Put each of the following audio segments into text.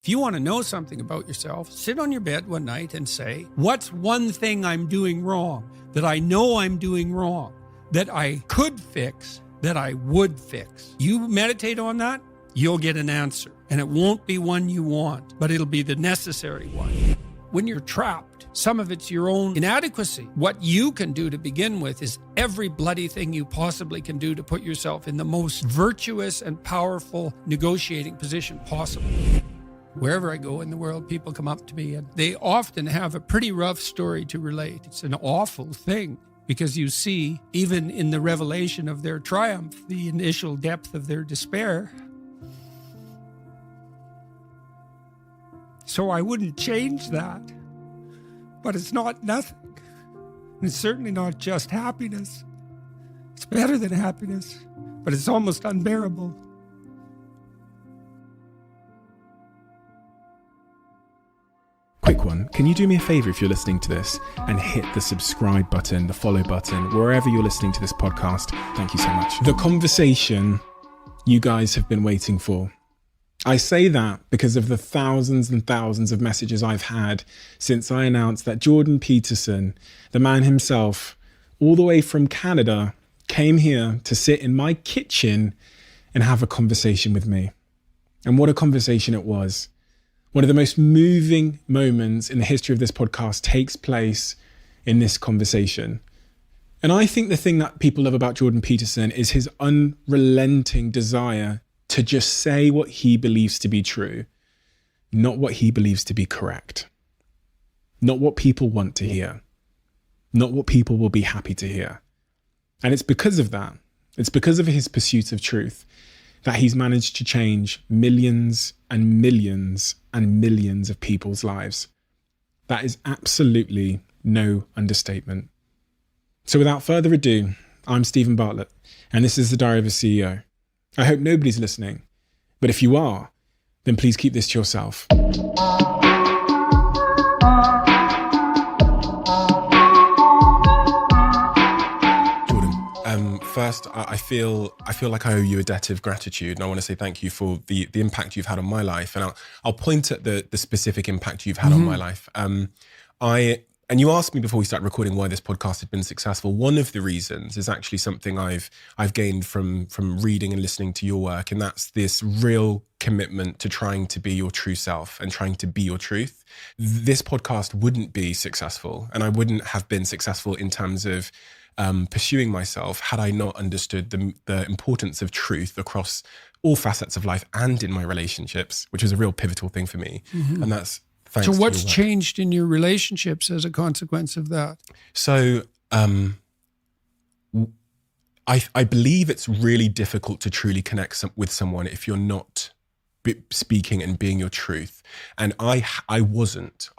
If you want to know something about yourself, sit on your bed one night and say, what's one thing I'm doing wrong, that I know I'm doing wrong, that I could fix, that I would fix? You meditate on that, you'll get an answer. And it won't be one you want, but it'll be the necessary one. When you're trapped, some of it's your own inadequacy. What you can do to begin with is every bloody thing you possibly can do to put yourself in the most virtuous and powerful negotiating position possible. Wherever I go in the world, people come up to me and they often have a pretty rough story to relate. It's an awful thing because you see, even in the revelation of their triumph, the initial depth of their despair. So I wouldn't change that. But it's not nothing. It's certainly not just happiness. It's better than happiness, but it's almost unbearable. Quick one, can you do me a favor if you're listening to this and hit the subscribe button, the follow button, wherever you're listening to this podcast? Thank you so much. The conversation you guys have been waiting for. I say that because of the thousands and thousands of messages I've had since I announced that Jordan Peterson, the man himself, all the way from Canada, came here to sit in my kitchen and have a conversation with me. And what a conversation it was. One of the most moving moments in the history of this podcast takes place in this conversation. And I think the thing that people love about Jordan Peterson is his unrelenting desire to just say what he believes to be true, not what he believes to be correct, not what people want to hear, not what people will be happy to hear. And it's because of that, it's because of his pursuit of truth, that he's managed to change millions and millions and millions of people's lives. That is absolutely no understatement. So without further ado, I'm Stephen Bartlett, and this is the Diary of a CEO. I hope nobody's listening, but if you are, then please keep this to yourself. First, I feel like I owe you a debt of gratitude, and I want to say thank you for the impact you've had on my life. And I'll point at the specific impact you've had on my life. And you asked me before we started recording why this podcast had been successful. One of the reasons is actually something I've gained from reading and listening to your work, and that's this real commitment to trying to be your true self and trying to be your truth. This podcast wouldn't be successful, and I wouldn't have been successful in terms of pursuing myself had I not understood the importance of truth across all facets of life and in my relationships, which was a real pivotal thing for me. Mm-hmm. And that's thanks to your work. So what's changed in your relationships as a consequence of that? So I believe it's really difficult to truly connect with someone if you're not speaking and being your truth. And I wasn't.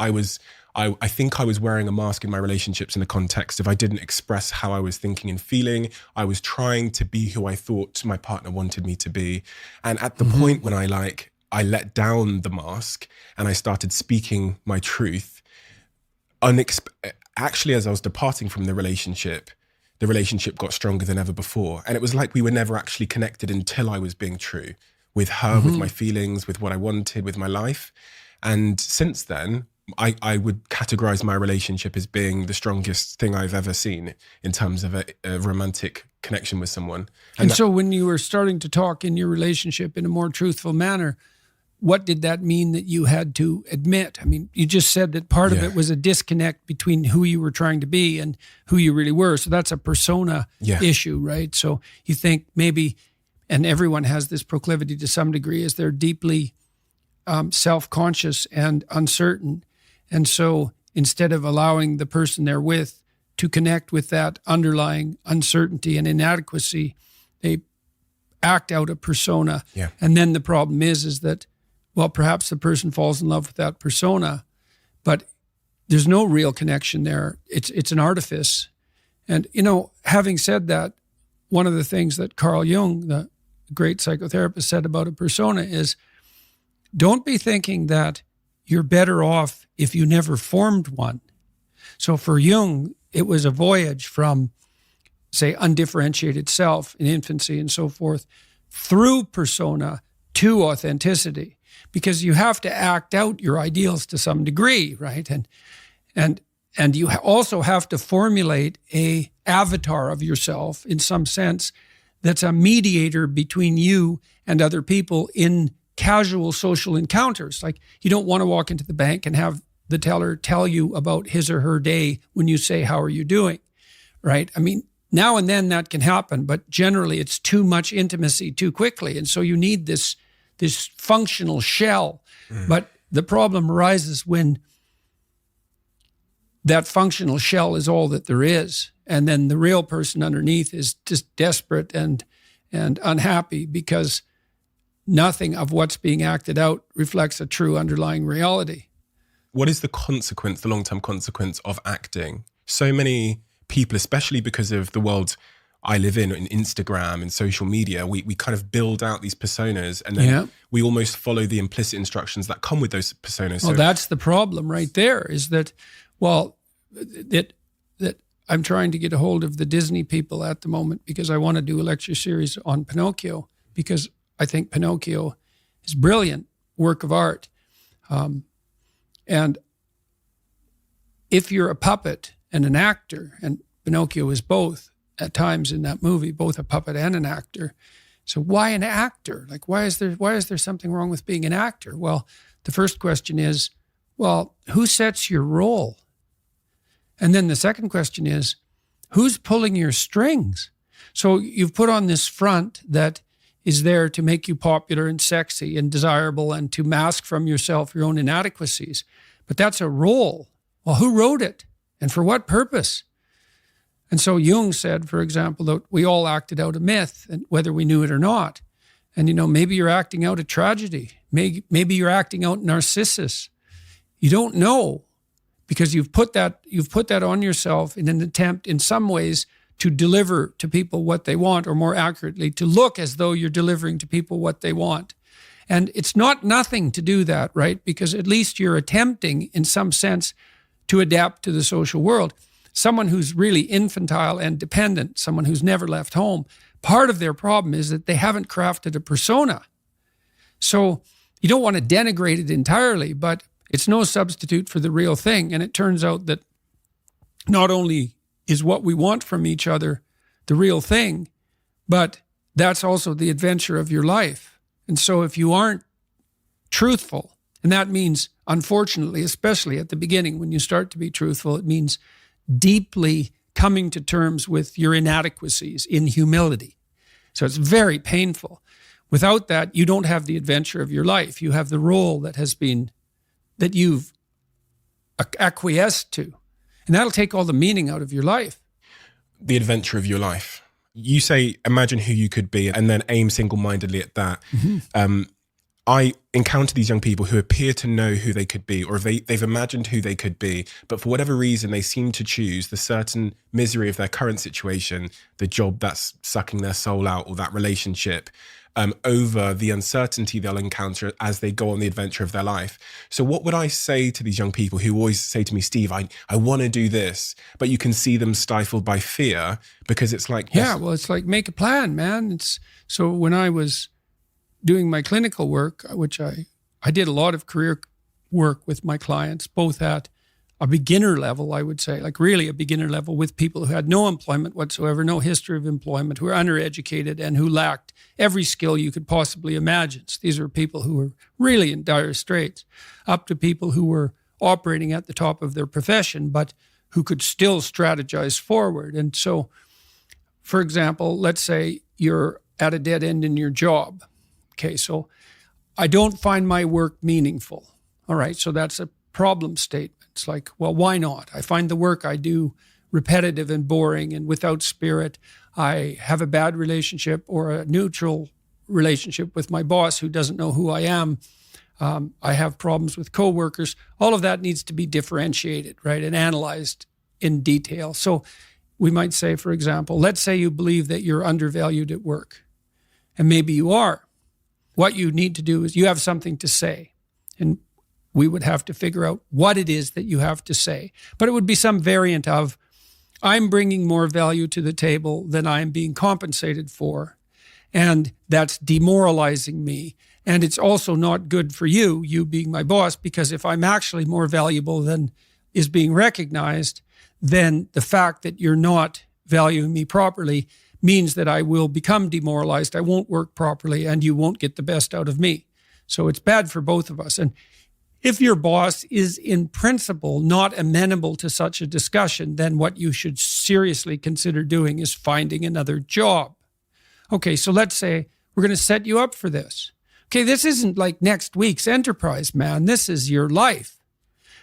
I think I was wearing a mask in my relationships in the context of I didn't express how I was thinking and feeling. I was trying to be who I thought my partner wanted me to be. And at the point when I let down the mask and I started speaking my truth, actually, as I was departing from the relationship got stronger than ever before. And it was like we were never actually connected until I was being true with her, with my feelings, with what I wanted, with my life. And since then, I would categorize my relationship as being the strongest thing I've ever seen in terms of a romantic connection with someone. And so when you were starting to talk in your relationship in a more truthful manner, what did that mean that you had to admit? I mean, you just said that part of it was a disconnect between who you were trying to be and who you really were. So that's a persona issue, right? So you think maybe, and everyone has this proclivity to some degree, as they're deeply self-conscious and uncertain. And so instead of allowing the person they're with to connect with that underlying uncertainty and inadequacy, they act out a persona. Yeah. And then the problem is that, well, perhaps the person falls in love with that persona, but there's no real connection there. It's an artifice. And, having said that, one of the things that Carl Jung, the great psychotherapist, said about a persona is, don't be thinking that you're better off if you never formed one. So for Jung, it was a voyage from, say, undifferentiated self in infancy and so forth, through persona to authenticity. because you have to act out your ideals to some degree, right? And you also have to formulate a avatar of yourself in some sense that's a mediator between you and other people in casual social encounters. Like, you don't want to walk into the bank and have the teller tell you about his or her day when you say, "How are you doing?" Right? I mean, now and then that can happen, but generally it's too much intimacy too quickly. And so you need this functional shell. But the problem arises when that functional shell is all that there is. And then the real person underneath is just desperate and unhappy because nothing of what's being acted out reflects a true underlying reality. What is the consequence, the long-term consequence of acting? So many people, especially because of the world I live in Instagram and social media, we kind of build out these personas, and then we almost follow the implicit instructions that come with those personas. Well, that's the problem right there, is that, well, that I'm trying to get a hold of the Disney people at the moment because I want to do a lecture series on Pinocchio, because I think Pinocchio is a brilliant work of art. And if you're a puppet and an actor, and Pinocchio is both at times in that movie, both a puppet and an actor. So why an actor? Like, why is there something wrong with being an actor? Well, the first question is, well, who sets your role? And then the second question is, who's pulling your strings? So you've put on this front that is there to make you popular and sexy and desirable and to mask from yourself your own inadequacies. But that's a role. Well, who wrote it? And for what purpose? And so Jung said, for example, that we all acted out a myth, and whether we knew it or not. And, maybe you're acting out a tragedy. Maybe you're acting out Narcissus. You don't know, because you've put that on yourself in an attempt, in some ways, to deliver to people what they want, or more accurately, to look as though you're delivering to people what they want. And it's not nothing to do that, right? Because at least you're attempting, in some sense, to adapt to the social world. Someone who's really infantile and dependent, someone who's never left home, part of their problem is that they haven't crafted a persona. So you don't want to denigrate it entirely, but it's no substitute for the real thing. And it turns out that not only is what we want from each other the real thing, but that's also the adventure of your life. And so if you aren't truthful, and that means, unfortunately, especially at the beginning, when you start to be truthful, it means deeply coming to terms with your inadequacies in humility. So it's very painful. Without that, you don't have the adventure of your life. You have the role that you've acquiesced to. And that'll take all the meaning out of your life. The adventure of your life. You say, imagine who you could be, and then aim single-mindedly at that. Mm-hmm. I encounter these young people who appear to know who they could be, or they've imagined who they could be, but for whatever reason, they seem to choose the certain misery of their current situation, the job that's sucking their soul out, or that relationship, over the uncertainty they'll encounter as they go on the adventure of their life. So what would I say to these young people who always say to me, Steve, I want to do this, but you can see them stifled by fear, because it's like... Yeah, well, it's like, make a plan, man. So when I was doing my clinical work, which I did a lot of career work with my clients, both at a beginner level, I would say, like really a beginner level, with people who had no employment whatsoever, no history of employment, who were undereducated and who lacked every skill you could possibly imagine. So these were people who were really in dire straits, up to people who were operating at the top of their profession, but who could still strategize forward. And so, for example, let's say you're at a dead end in your job. Okay, so I don't find my work meaningful. All right, so that's a problem statement. It's like, well, why not? I find the work I do repetitive and boring and without spirit. I have a bad relationship or a neutral relationship with my boss who doesn't know who I am. I have problems with coworkers. All of that needs to be differentiated, right, and analyzed in detail. So we might say, for example, let's say you believe that you're undervalued at work, and maybe you are. What you need to do is you have something to say, and we would have to figure out what it is that you have to say. But it would be some variant of, I'm bringing more value to the table than I'm being compensated for, and that's demoralizing me. And it's also not good for you being my boss, because if I'm actually more valuable than is being recognized, then the fact that you're not valuing me properly means that I will become demoralized. I won't work properly, and you won't get the best out of me. So it's bad for both of us. And if your boss is in principle not amenable to such a discussion, then what you should seriously consider doing is finding another job. Okay, so let's say we're going to set you up for this. Okay, this isn't like next week's enterprise, man. This is your life.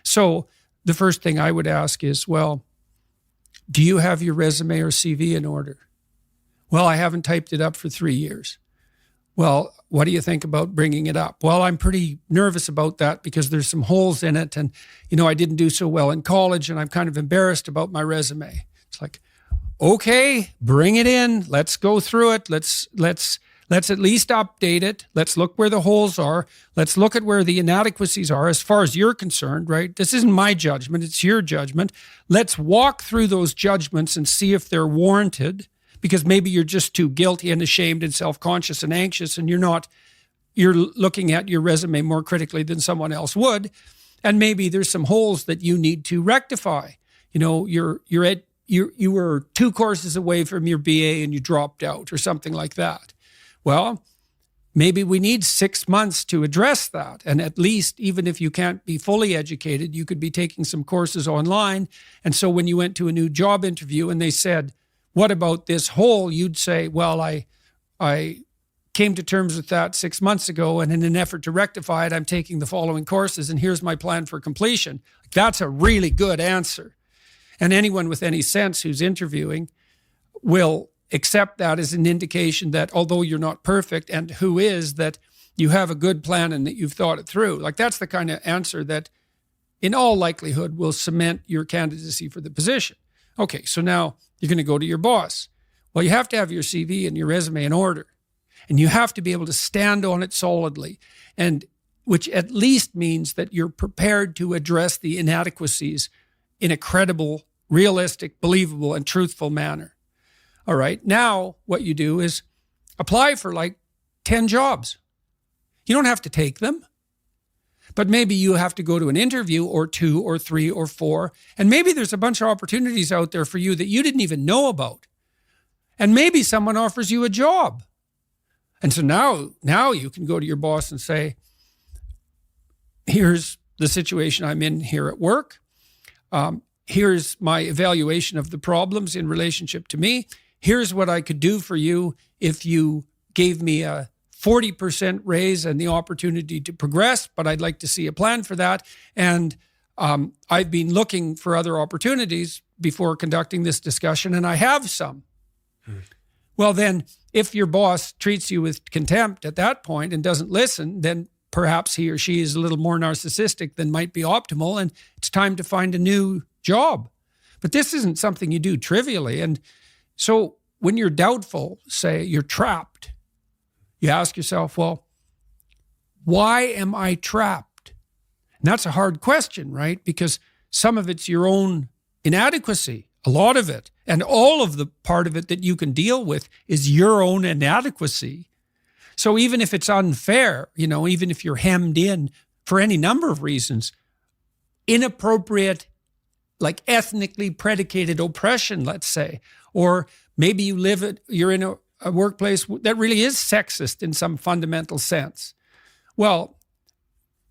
So the first thing I would ask is, well, do you have your resume or CV in order? Well, I haven't typed it up for 3 years. Well, what do you think about bringing it up? Well, I'm pretty nervous about that because there's some holes in it. And, I didn't do so well in college and I'm kind of embarrassed about my resume. It's like, okay, bring it in. Let's go through it. Let's at least update it. Let's look where the holes are. Let's look at where the inadequacies are as far as you're concerned, right? This isn't my judgment. It's your judgment. Let's walk through those judgments and see if they're warranted, because maybe you're just too guilty and ashamed and self-conscious and anxious, and you're looking at your resume more critically than someone else would. And maybe there's some holes that you need to rectify. You were 2 courses away from your BA and you dropped out or something like that. Well, maybe we need 6 months to address that. And at least, even if you can't be fully educated, you could be taking some courses online. And so when you went to a new job interview and they said, what about this hole? You'd say, well, I came to terms with that 6 months ago, and in an effort to rectify it, I'm taking the following courses, and here's my plan for completion. That's a really good answer. And anyone with any sense who's interviewing will accept that as an indication that although you're not perfect, and who is, that you have a good plan and that you've thought it through. Like, that's the kind of answer that in all likelihood will cement your candidacy for the position. Okay, so now you're going to go to your boss. Well, you have to have your CV and your resume in order, and you have to be able to stand on it solidly, and which at least means that you're prepared to address the inadequacies in a credible, realistic, believable, and truthful manner. All right, now what you do is apply for like 10 jobs. You don't have to take them, but maybe you have to go to an interview or 2 or 3 or 4, and maybe there's a bunch of opportunities out there for you that you didn't even know about. And maybe someone offers you a job. And so now you can go to your boss and say, here's the situation I'm in here at work. Here's my evaluation of the problems in relationship to me. Here's what I could do for you if you gave me a 40% raise and the opportunity to progress, but I'd like to see a plan for that. And I've been looking for other opportunities before conducting this discussion, and I have some. Well, then, if your boss treats you with contempt at that point and doesn't listen, then perhaps he or she is a little more narcissistic than might be optimal, and it's time to find a new job. But this isn't something you do trivially. And so when you're doubtful, say you're trapped, you ask yourself, well, why am I trapped? And that's a hard question, right? Because some of it's your own inadequacy, a lot of it. And all of the part of it that you can deal with is your own inadequacy. So even if it's unfair, even if you're hemmed in for any number of reasons, inappropriate, like ethnically predicated oppression, let's say, or maybe you're in a workplace that really is sexist in some fundamental sense. Well,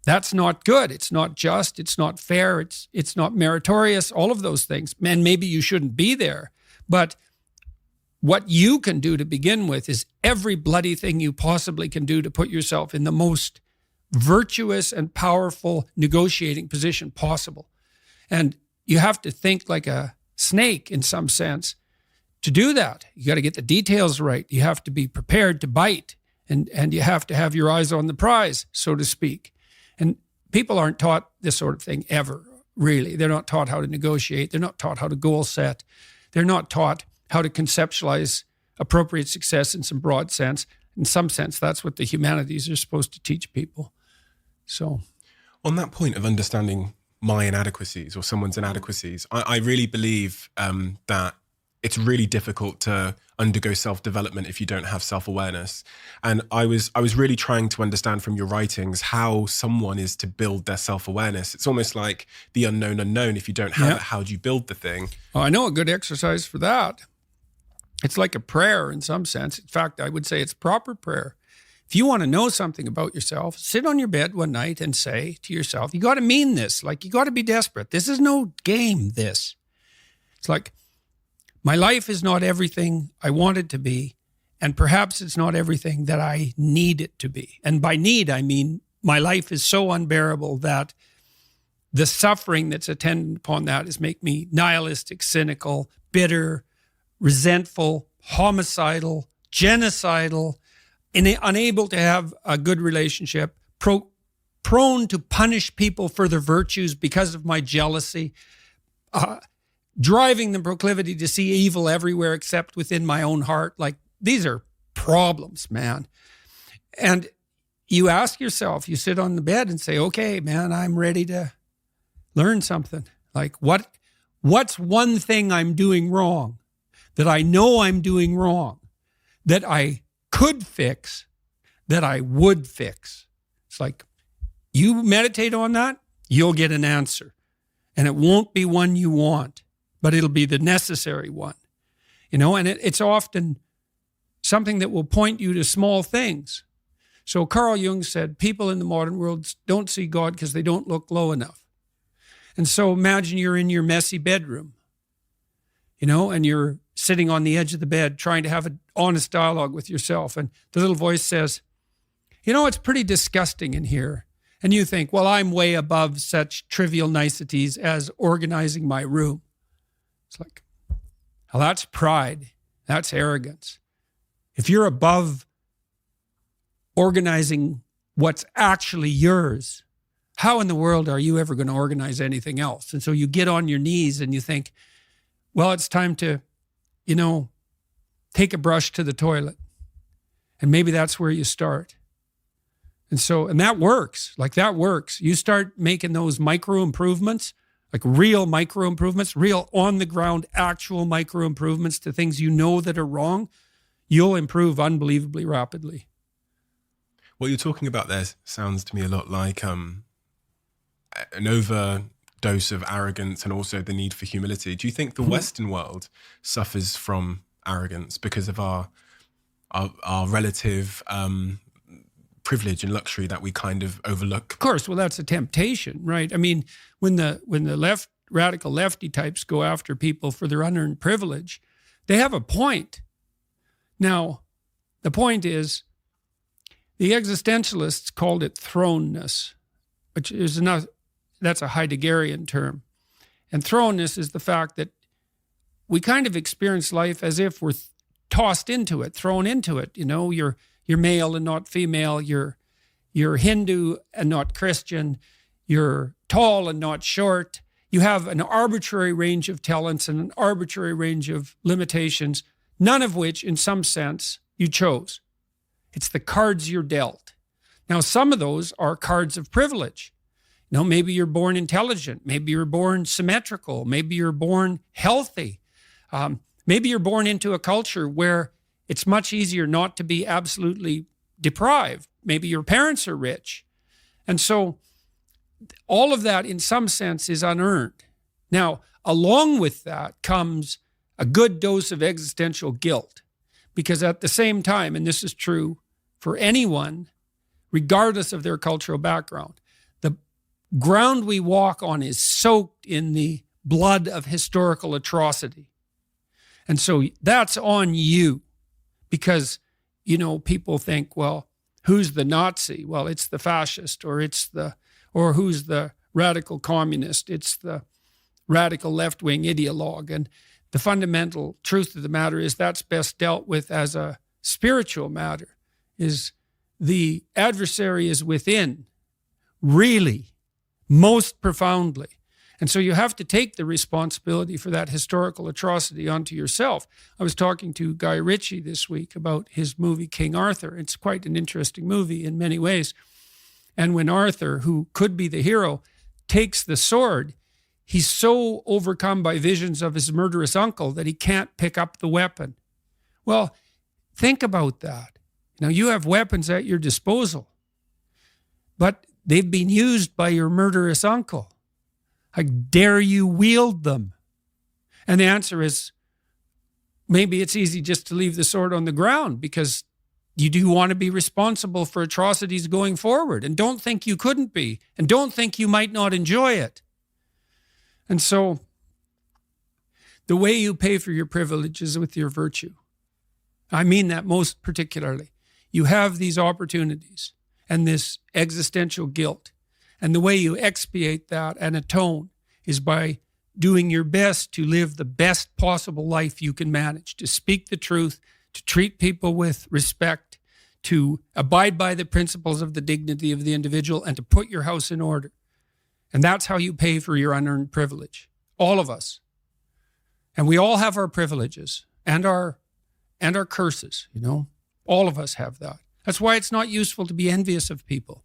that's not good. It's not just. It's not fair. It's not meritorious. All of those things. And maybe you shouldn't be there. But what you can do to begin with is every bloody thing you possibly can do to put yourself in the most virtuous and powerful negotiating position possible. And you have to think like a snake in some sense to do that. You got to get the details right. You have to be prepared to bite, and you have to have your eyes on the prize, so to speak. And people aren't taught this sort of thing ever, really. They're not taught how to negotiate. They're not taught how to goal set. They're not taught how to conceptualize appropriate success in some broad sense. In some sense, that's what the humanities are supposed to teach people. So, on that point of understanding my inadequacies or someone's inadequacies, I really believe that it's really difficult to undergo self-development if you don't have self-awareness. And I was really trying to understand from your writings how someone is to build their self-awareness. It's almost like the unknown unknown. If you don't have it, how do you build the thing? Well, I know a good exercise for that. It's like a prayer in some sense. In fact, I would say it's proper prayer. If you want to know something about yourself, sit on your bed one night and say to yourself, you got to mean this. Like, you got to be desperate. This is no game, this. It's like, my life is not everything I want it to be, and perhaps it's not everything that I need it to be. And by need, I mean my life is so unbearable that the suffering that's attendant upon that is make me nihilistic, cynical, bitter, resentful, homicidal, genocidal, unable to have a good relationship, prone to punish people for their virtues because of my jealousy, driving the proclivity to see evil everywhere except within my own heart. Like, these are problems, man. And you ask yourself, you sit on the bed and say, okay, man, I'm ready to learn something. Like, what's one thing I'm doing wrong that I know I'm doing wrong, that I could fix, that I would fix? It's like, you meditate on that, you'll get an answer. And it won't be one you want, but it'll be the necessary one, and it's often something that will point you to small things. So Carl Jung said, people in the modern world don't see God because they don't look low enough. And so imagine you're in your messy bedroom, and you're sitting on the edge of the bed trying to have an honest dialogue with yourself. And the little voice says, it's pretty disgusting in here. And you think, well, I'm way above such trivial niceties as organizing my room. It's like, well, that's pride. That's arrogance. If you're above organizing what's actually yours, how in the world are you ever going to organize anything else? And so you get on your knees and you think, well, it's time to, take a brush to the toilet. And maybe that's where you start. And that works. Like, that works. You start making those micro improvements, like real micro improvements, real on the ground, actual micro improvements to things that are wrong, you'll improve unbelievably rapidly. What you're talking about there sounds to me a lot like an overdose of arrogance and also the need for humility. Do you think the Western world suffers from arrogance because of our relative privilege and luxury that we kind of overlook? Of course. Well, that's a temptation, right? I mean, when the radical lefty types go after people for their unearned privilege, they have a point. Now, the point is, the existentialists called it thrownness, which is that's a Heideggerian term. And thrownness is the fact that we kind of experience life as if we're tossed into it, thrown into it. You're male and not female. You're Hindu and not Christian. You're tall and not short. You have an arbitrary range of talents and an arbitrary range of limitations, none of which, in some sense, you chose. It's the cards you're dealt. Now, some of those are cards of privilege. Maybe you're born intelligent. Maybe you're born symmetrical. Maybe you're born healthy. Maybe you're born into a culture where it's much easier not to be absolutely deprived. Maybe your parents are rich. And so all of that, in some sense, is unearned. Now, along with that comes a good dose of existential guilt, because at the same time, and this is true for anyone, regardless of their cultural background, the ground we walk on is soaked in the blood of historical atrocity. And so that's on you, because, people think, well, who's the Nazi? Well, it's the fascist, or who's the radical communist? It's the radical left-wing ideologue. And the fundamental truth of the matter is that's best dealt with as a spiritual matter, is the adversary is within, really, most profoundly. And so you have to take the responsibility for that historical atrocity onto yourself. I was talking to Guy Ritchie this week about his movie King Arthur. It's quite an interesting movie in many ways. And when Arthur, who could be the hero, takes the sword, he's so overcome by visions of his murderous uncle that he can't pick up the weapon. Well, think about that. Now, you have weapons at your disposal, but they've been used by your murderous uncle. How dare you wield them? And the answer is, maybe it's easy just to leave the sword on the ground because you do want to be responsible for atrocities going forward, and don't think you couldn't be, and don't think you might not enjoy it. And so the way you pay for your privilege is with your virtue. I mean that most particularly. You have these opportunities and this existential guilt. And the way you expiate that and atone is by doing your best to live the best possible life you can manage, to speak the truth, to treat people with respect, to abide by the principles of the dignity of the individual, and to put your house in order. And that's how you pay for your unearned privilege. All of us. And we all have our privileges and our curses, you know. All of us have that. That's why it's not useful to be envious of people.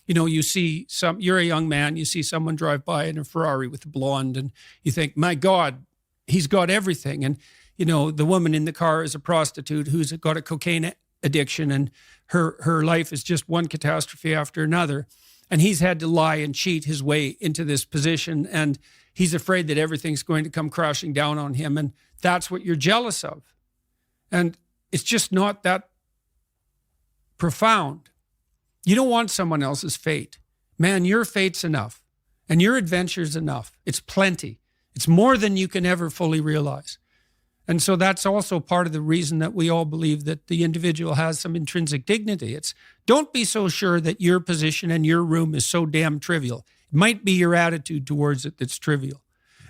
You know, you're a young man, you see someone drive by in a Ferrari with a blonde, and you think, my God, he's got everything. And, you know, the woman in the car is a prostitute who's got a cocaine addiction, and her life is just one catastrophe after another. And he's had to lie and cheat his way into this position, and he's afraid that everything's going to come crashing down on him. And that's what you're jealous of. And it's just not that profound. You don't want someone else's fate. Man, your fate's enough, and your adventure's enough. It's plenty. It's more than you can ever fully realize. And so that's also part of the reason that we all believe that the individual has some intrinsic dignity. It's don't be so sure that your position and your room is so damn trivial. It might be your attitude towards it that's trivial.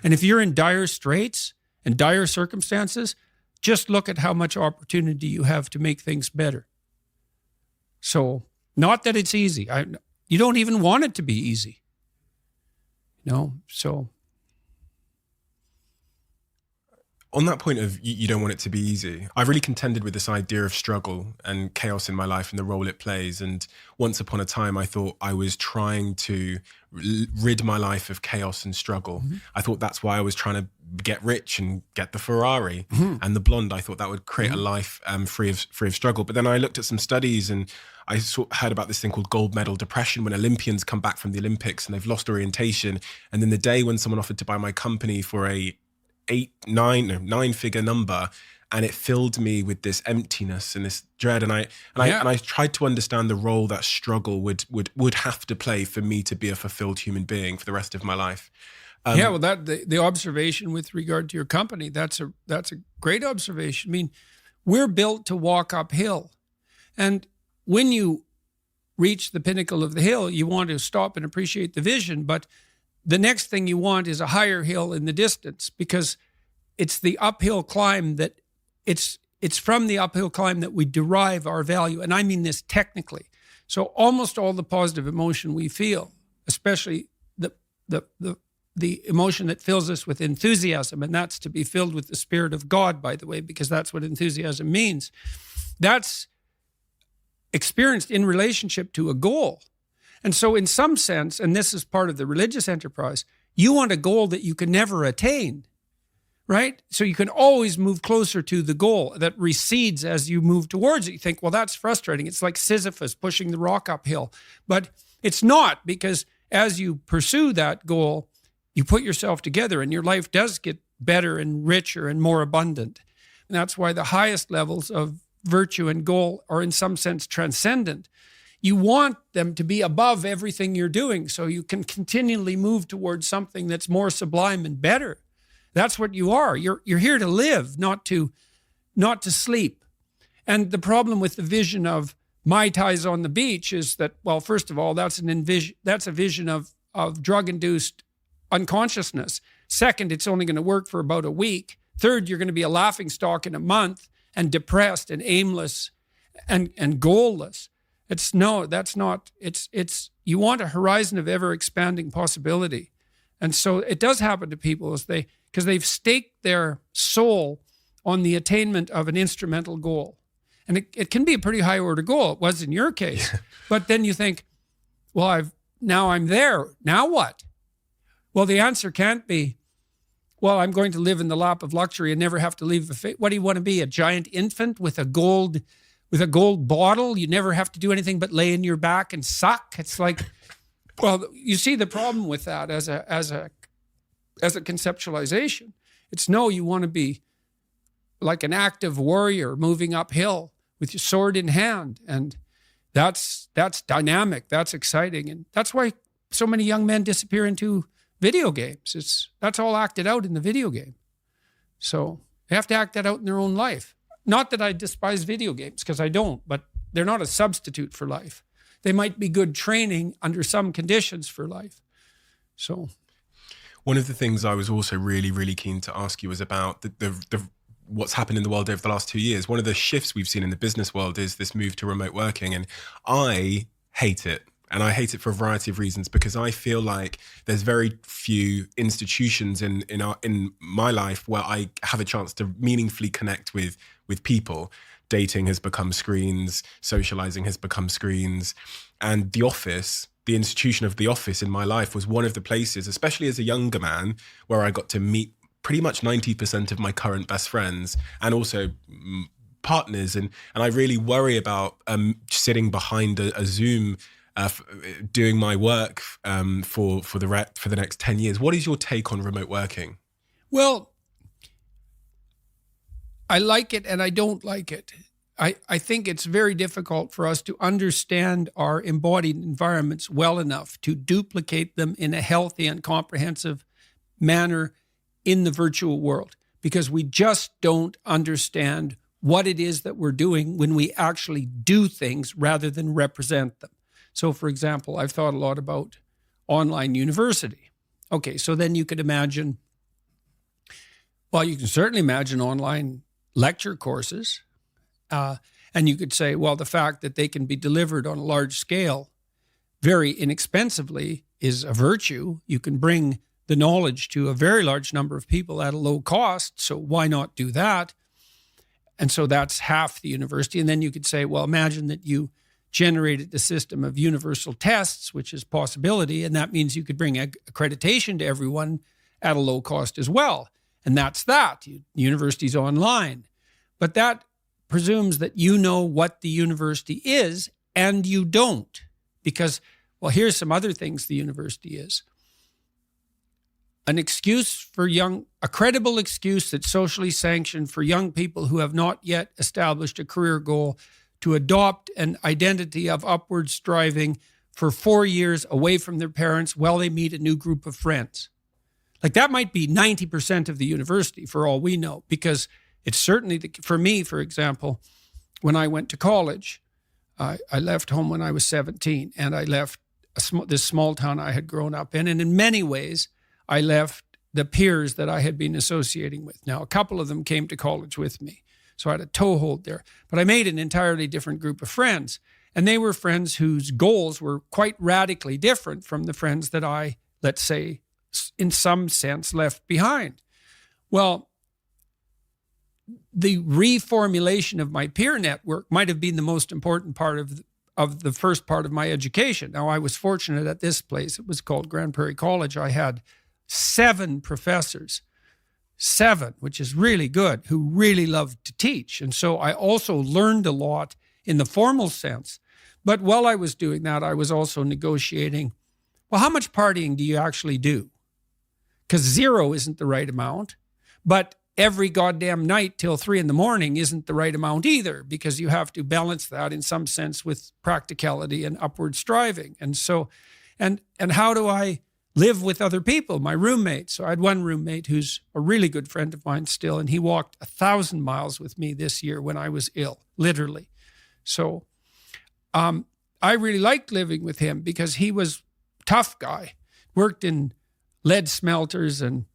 And if you're in dire straits and dire circumstances, just look at how much opportunity you have to make things better. So, not that it's easy. You don't even want it to be easy. No, so. On that point of you don't want it to be easy, I've really contended with this idea of struggle and chaos in my life and the role it plays. And once upon a time, I thought I was trying to rid my life of chaos and struggle. Mm-hmm. I thought that's why I was trying to get rich and get the Ferrari and the blonde. I thought that would create a life free of struggle. But then I looked at some studies and I heard about this thing called gold medal depression, when Olympians come back from the Olympics and they've lost orientation. And then the day when someone offered to buy my company for a nine-figure number, and it filled me with this emptiness and this dread. And I tried to understand the role that struggle would have to play for me to be a fulfilled human being for the rest of my life. Well, the observation with regard to your company, that's a great observation. I mean, we're built to walk uphill, and when you reach the pinnacle of the hill, you want to stop and appreciate the vision, but the next thing you want is a higher hill in the distance, because it's the uphill climb that it's from the uphill climb that we derive our value. And I mean this technically. So almost all the positive emotion we feel, especially the emotion that fills us with enthusiasm, and that's to be filled with the Spirit of God, by the way, because that's what enthusiasm means. That's experienced in relationship to a goal. And so in some sense, and this is part of the religious enterprise, you want a goal that you can never attain, right? So you can always move closer to the goal that recedes as you move towards it. You think, well, that's frustrating. It's like Sisyphus pushing the rock uphill. But it's not, because as you pursue that goal, you put yourself together and your life does get better and richer and more abundant. And that's why the highest levels of virtue and goal are in some sense transcendent. You want them to be above everything you're doing so you can continually move towards something that's more sublime and better. That's what you are. You're here to live, not to sleep. And the problem with the vision of Mai Tais on the beach is that, well, first of all, that's a vision of drug-induced unconsciousness. Second, it's only going to work for about a week. Third, you're going to be a laughingstock in a month and depressed and aimless and goalless. You want a horizon of ever expanding possibility. And so it does happen to people because they've staked their soul on the attainment of an instrumental goal. And it can be a pretty high order goal. It was in your case. But then you think, well, now I'm there. Now what? Well, the answer can't be, well, I'm going to live in the lap of luxury and never have to leave the face. What do you want to be? A giant infant with a gold bottle? You never have to do anything but lay in your back and suck. It's like, well, you see the problem with that as a conceptualization. It's no, you want to be like an active warrior moving uphill with your sword in hand. And that's dynamic. That's exciting. And that's why so many young men disappear into video games. That's all acted out in the video game. So they have to act that out in their own life. Not that I despise video games, because I don't, but they're not a substitute for life. They might be good training under some conditions for life. So one of the things I was also really, really keen to ask you was about the what's happened in the world over the last 2 years. One of the shifts we've seen in the business world is this move to remote working, and I hate it. And I hate it for a variety of reasons, because I feel like there's very few institutions in my life where I have a chance to meaningfully connect with people. Dating has become screens, socializing has become screens. And the office, the institution of the office in my life was one of the places, especially as a younger man, where I got to meet pretty much 90% of my current best friends and also partners. And I really worry about sitting behind a Zoom doing my work for the next 10 years. What is your take on remote working? Well, I like it and I don't like it. I think it's very difficult for us to understand our embodied environments well enough to duplicate them in a healthy and comprehensive manner in the virtual world, because we just don't understand what it is that we're doing when we actually do things rather than represent them. So, for example, I've thought a lot about online university. Okay, so then you could imagine, well, you can certainly imagine online lecture courses. And you could say, well, the fact that they can be delivered on a large scale very inexpensively is a virtue. You can bring the knowledge to a very large number of people at a low cost. So why not do that? And so that's half the university. And then you could say, well, imagine that you generated a system of universal tests, which is possibility. And that means you could bring accreditation to everyone at a low cost as well. And that's that. University's online. But that presumes that you know what the university is, and you don't. Because, well, here's some other things the university is. An excuse for a credible excuse that's socially sanctioned for young people who have not yet established a career goal to adopt an identity of upward striving for 4 years away from their parents while they meet a new group of friends. Like, that might be 90% of the university for all we know, because it's certainly, for me, for example, when I went to college, I left home when I was 17, and I left this small town I had grown up in. And in many ways, I left the peers that I had been associating with. Now, a couple of them came to college with me, so I had a toehold there. But I made an entirely different group of friends, and they were friends whose goals were quite radically different from the friends that I, let's say, in some sense, left behind. Well, the reformulation of my peer network might have been the most important part of the first part of my education. Now, I was fortunate at this place. It was called Grand Prairie College. I had 7 professors, 7, which is really good, who really loved to teach. And so I also learned a lot in the formal sense. But while I was doing that, I was also negotiating, well, how much partying do you actually do? Because 0 isn't the right amount, but every goddamn night till 3 a.m. isn't the right amount either, because you have to balance that in some sense with practicality and upward striving. And so, and how do I live with other people, my roommates? So I had one roommate who's a really good friend of mine still, and he walked 1,000 miles with me this year when I was ill, literally. So I really liked living with him because he was a tough guy, worked in lead smelters, and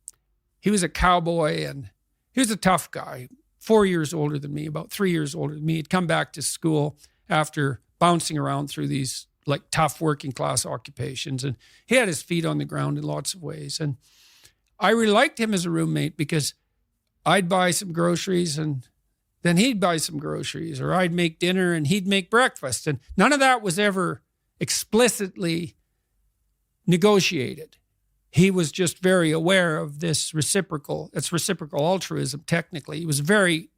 he was a cowboy, and he was a tough guy, 4 years older than me, about 3 years older than me. He'd come back to school after bouncing around through these like tough working class occupations. And he had his feet on the ground in lots of ways. And I really liked him as a roommate because I'd buy some groceries and then he'd buy some groceries, or I'd make dinner and he'd make breakfast. And none of that was ever explicitly negotiated. he was just very aware of this it's reciprocal altruism, technically. He was very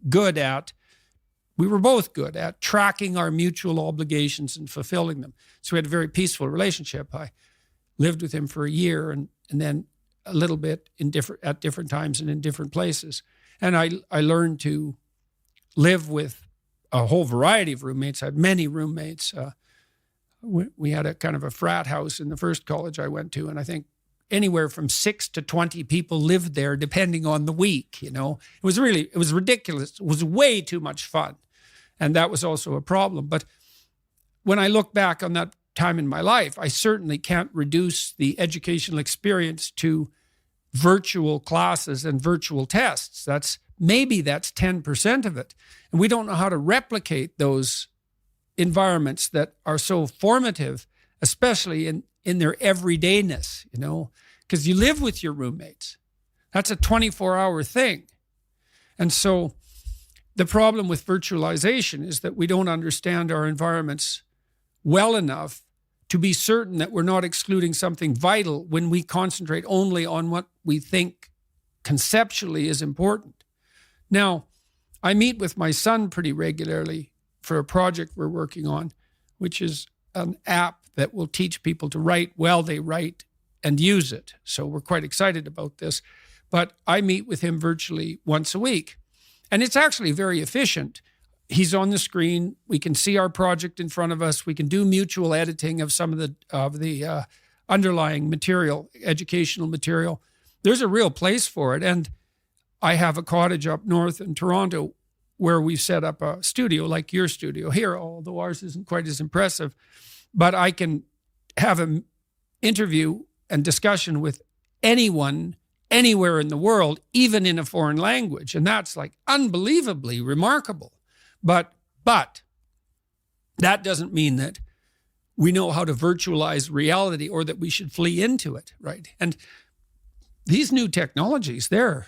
good at, we were both good at tracking our mutual obligations and fulfilling them. So we had a very peaceful relationship. I lived with him for a year and then a little bit at different times and in different places. And I learned to live with a whole variety of roommates. I had many roommates. We had a kind of a frat house in the first college I went to, and I think anywhere from 6 to 20 people lived there, depending on the week. It was ridiculous. It was way too much fun, and that was also a problem. But when I look back on that time in my life, I certainly can't reduce the educational experience to virtual classes and virtual tests. That's 10% of it, and we don't know how to replicate those environments that are so formative, especially in their everydayness, because you live with your roommates. That's a 24-hour thing. And so the problem with virtualization is that we don't understand our environments well enough to be certain that we're not excluding something vital when we concentrate only on what we think conceptually is important. Now, I meet with my son pretty regularly for a project we're working on, which is an app that will teach people to write while they write and use it. So we're quite excited about this. But I meet with him virtually once a week. And it's actually very efficient. He's on the screen. We can see our project in front of us. We can do mutual editing of some of the underlying material, educational material. There's a real place for it. And I have a cottage up north in Toronto where we've set up a studio like your studio here, although ours isn't quite as impressive. But I can have an interview and discussion with anyone, anywhere in the world, even in a foreign language. And that's like unbelievably remarkable. But that doesn't mean that we know how to virtualize reality or that we should flee into it, right? And these new technologies, they're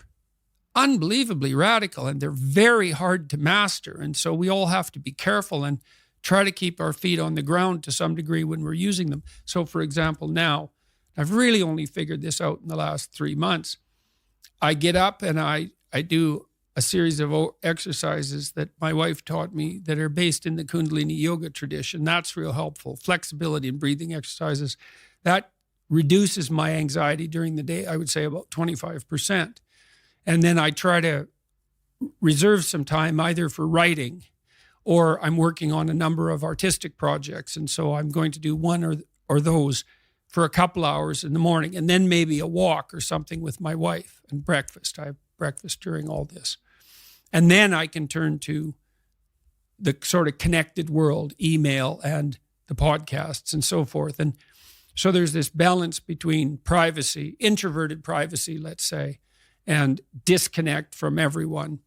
unbelievably radical and they're very hard to master. And so we all have to be careful and try to keep our feet on the ground to some degree when we're using them. So for example, now, I've really only figured this out in the last 3 months. I get up and I do a series of exercises that my wife taught me that are based in the Kundalini yoga tradition. That's real helpful. Flexibility and breathing exercises. That reduces my anxiety during the day, I would say about 25%. And then I try to reserve some time either for writing or I'm working on a number of artistic projects. And so I'm going to do one or those for a couple hours in the morning and then maybe a walk or something with my wife and breakfast. I have breakfast during all this. And then I can turn to the sort of connected world, email and the podcasts and so forth. And so there's this balance between privacy, introverted privacy, let's say, and disconnect from everyone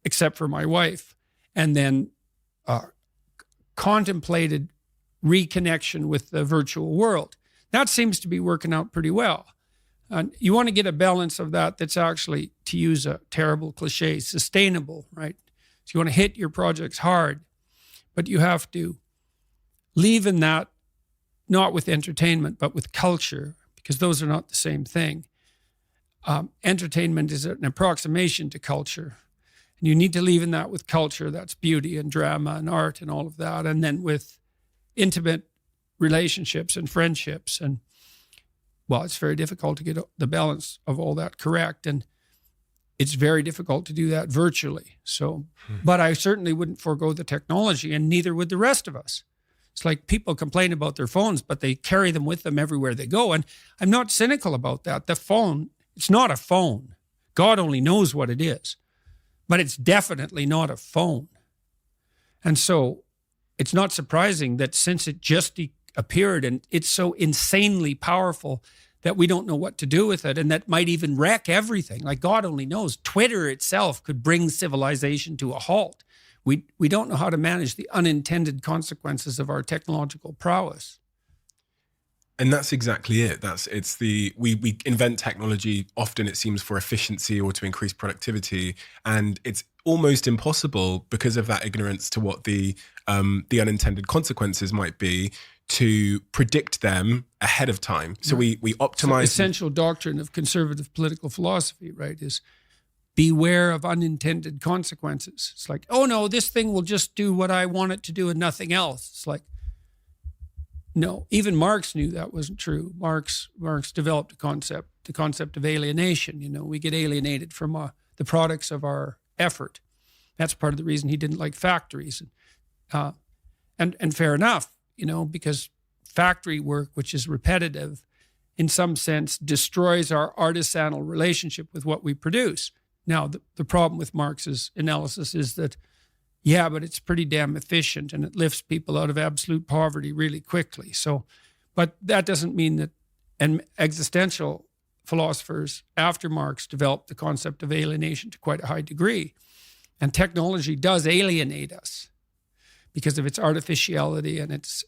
except for my wife, and then contemplated reconnection with the virtual world. That seems to be working out pretty well. And you want to get a balance of that that's actually, to use a terrible cliche, sustainable, right? So you want to hit your projects hard, but you have to leave in that, not with entertainment, but with culture, because those are not the same thing. Entertainment is an approximation to culture. And you need to leave in that with culture. That's beauty and drama and art and all of that. And then with intimate relationships and friendships. And, well, it's very difficult to get the balance of all that correct. And it's very difficult to do that virtually. So, but I certainly wouldn't forego the technology, and neither would the rest of us. It's like people complain about their phones, but they carry them with them everywhere they go. And I'm not cynical about that. The phone, it's not a phone. God only knows what it is. But it's definitely not a phone. And so it's not surprising that since it just appeared and it's so insanely powerful that we don't know what to do with it, and that might even wreck everything. Like God only knows. Twitter itself could bring civilization to a halt. We don't know how to manage the unintended consequences of our technological prowess. And that's exactly it. We invent technology, often it seems for efficiency or to increase productivity. And it's almost impossible because of that ignorance to what the unintended consequences might be to predict them ahead of time. So we optimize. So essential doctrine of conservative political philosophy, right, is beware of unintended consequences. It's like, oh no, this thing will just do what I want it to do and nothing else. It's like, no, even Marx knew that wasn't true. Marx developed the concept of alienation. We get alienated from the products of our effort. That's part of the reason he didn't like factories. And fair enough, because factory work, which is repetitive, in some sense destroys our artisanal relationship with what we produce. Now, the problem with Marx's analysis is that, yeah, but it's pretty damn efficient and it lifts people out of absolute poverty really quickly. So, but that doesn't mean that, and existential philosophers after Marx developed the concept of alienation to quite a high degree. And technology does alienate us because of its artificiality and its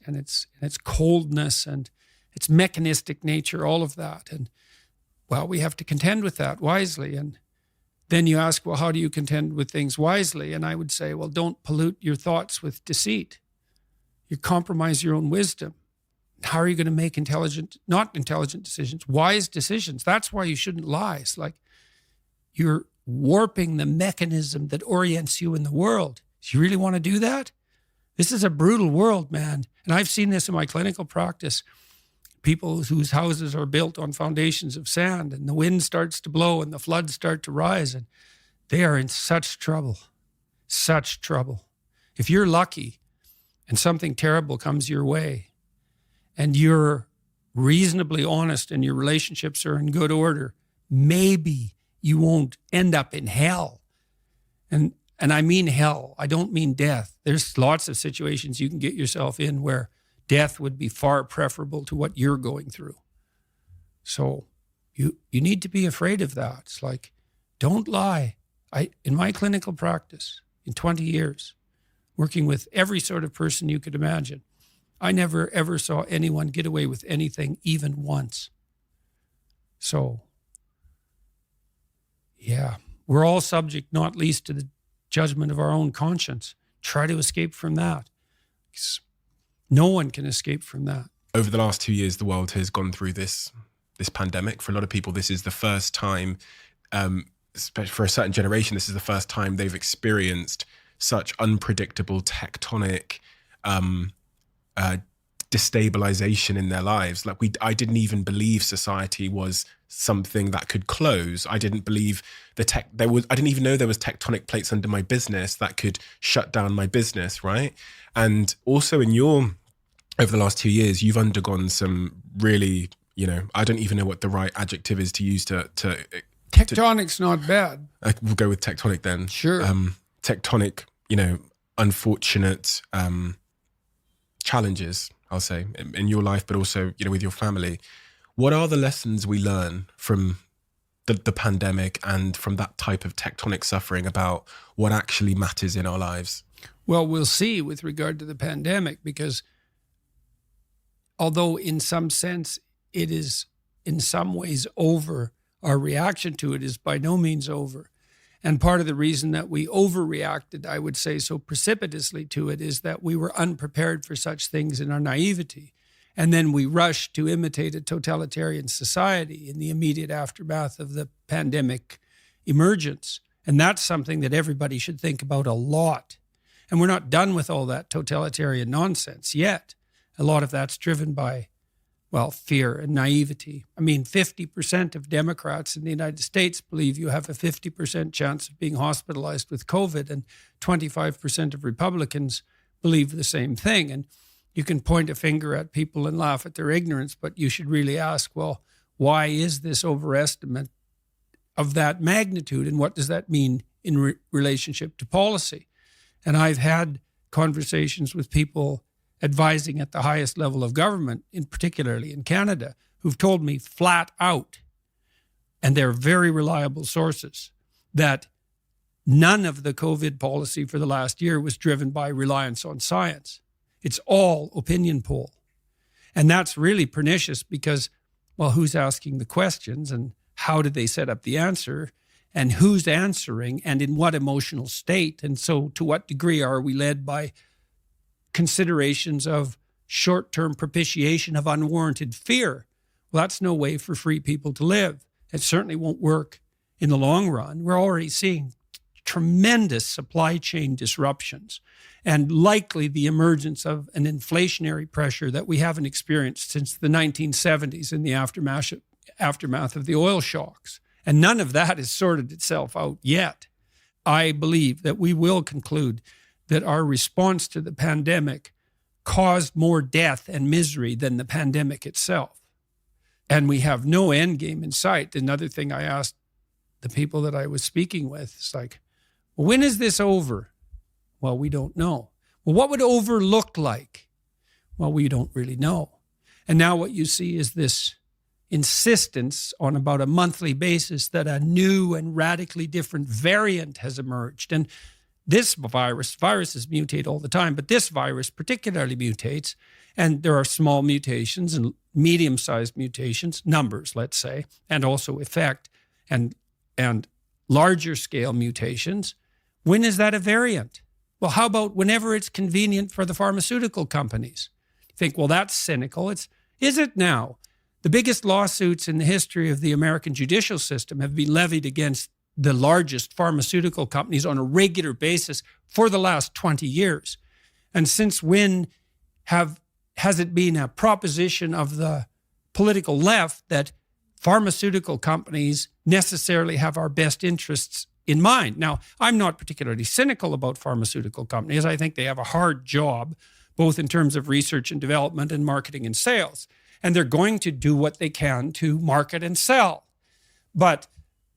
coldness and its mechanistic nature, all of that. And, well, we have to contend with that wisely. And then you ask, well, how do you contend with things wisely? And I would say, well, don't pollute your thoughts with deceit. You compromise your own wisdom. How are you going to make not intelligent decisions, wise decisions? That's why you shouldn't lie. It's like you're warping the mechanism that orients you in the world. Do you really want to do that? This is a brutal world, man. And I've seen this in my clinical practice. People whose houses are built on foundations of sand, and the wind starts to blow and the floods start to rise, and they are in such trouble. If you're lucky and something terrible comes your way and you're reasonably honest and your relationships are in good order, maybe you won't end up in hell. And I mean hell. I don't mean death. There's lots of situations you can get yourself in where death would be far preferable to what you're going through. So you need to be afraid of that. It's like, don't lie. In my clinical practice, in 20 years, working with every sort of person you could imagine, I never ever saw anyone get away with anything even once. So, yeah, we're all subject, not least to the judgment of our own conscience. Try to escape from that. No one can escape from that. Over the last 2 years, the world has gone through this pandemic. For a lot of people, this is the first time, especially for a certain generation, this is the first time they've experienced such unpredictable tectonic destabilization in their lives. Like I didn't even believe society was something that could close. I didn't believe I didn't even know there was tectonic plates under my business that could shut down my business, right? And also over the last 2 years, you've undergone some really, I don't even know what the right adjective is to use to Tectonic's not bad. We'll go with tectonic then. Sure. Tectonic, unfortunate challenges, I'll say, in your life, but also, with your family. What are the lessons we learn from the pandemic and from that type of tectonic suffering about what actually matters in our lives? Well, we'll see with regard to the pandemic, because although in some sense it is in some ways over, our reaction to it is by no means over. And part of the reason that we overreacted, I would say, so precipitously to it is that we were unprepared for such things in our naivety. And then we rushed to imitate a totalitarian society in the immediate aftermath of the pandemic emergence. And that's something that everybody should think about a lot. And we're not done with all that totalitarian nonsense yet. A lot of that's driven by, fear and naivety. I mean, 50% of Democrats in the United States believe you have a 50% chance of being hospitalized with COVID, and 25% of Republicans believe the same thing. And you can point a finger at people and laugh at their ignorance, but you should really ask, why is this overestimate of that magnitude, and what does that mean in relationship to policy? And I've had conversations with people advising at the highest level of government, particularly in Canada, who've told me flat out, and they're very reliable sources, that none of the COVID policy for the last year was driven by reliance on science. It's all opinion poll. And that's really pernicious because, who's asking the questions, and how did they set up the answer, and who's answering, and in what emotional state? And so to what degree are we led by considerations of short-term propitiation of unwarranted fear. Well, that's no way for free people to live. It certainly won't work in the long run. We're already seeing tremendous supply chain disruptions and likely the emergence of an inflationary pressure that we haven't experienced since the 1970s in the aftermath of the oil shocks. And none of that has sorted itself out yet. I believe that we will conclude that our response to the pandemic caused more death and misery than the pandemic itself. And we have no end game in sight. Another thing I asked the people that I was speaking with is like, well, when is this over? Well, we don't know. Well, what would over look like? Well, we don't really know. And now what you see is this insistence on about a monthly basis that a new and radically different variant has emerged. And this viruses mutate all the time, but this virus particularly mutates. And there are small mutations and medium-sized mutations, numbers, let's say, and also effect and larger scale mutations. When is that a variant? Well, how about whenever it's convenient for the pharmaceutical companies? You think, well, that's cynical. Is it now? The biggest lawsuits in the history of the American judicial system have been levied against the largest pharmaceutical companies on a regular basis for the last 20 years. And since when has it been a proposition of the political left that pharmaceutical companies necessarily have our best interests in mind? Now, I'm not particularly cynical about pharmaceutical companies. I think they have a hard job, both in terms of research and development and marketing and sales. And they're going to do what they can to market and sell. But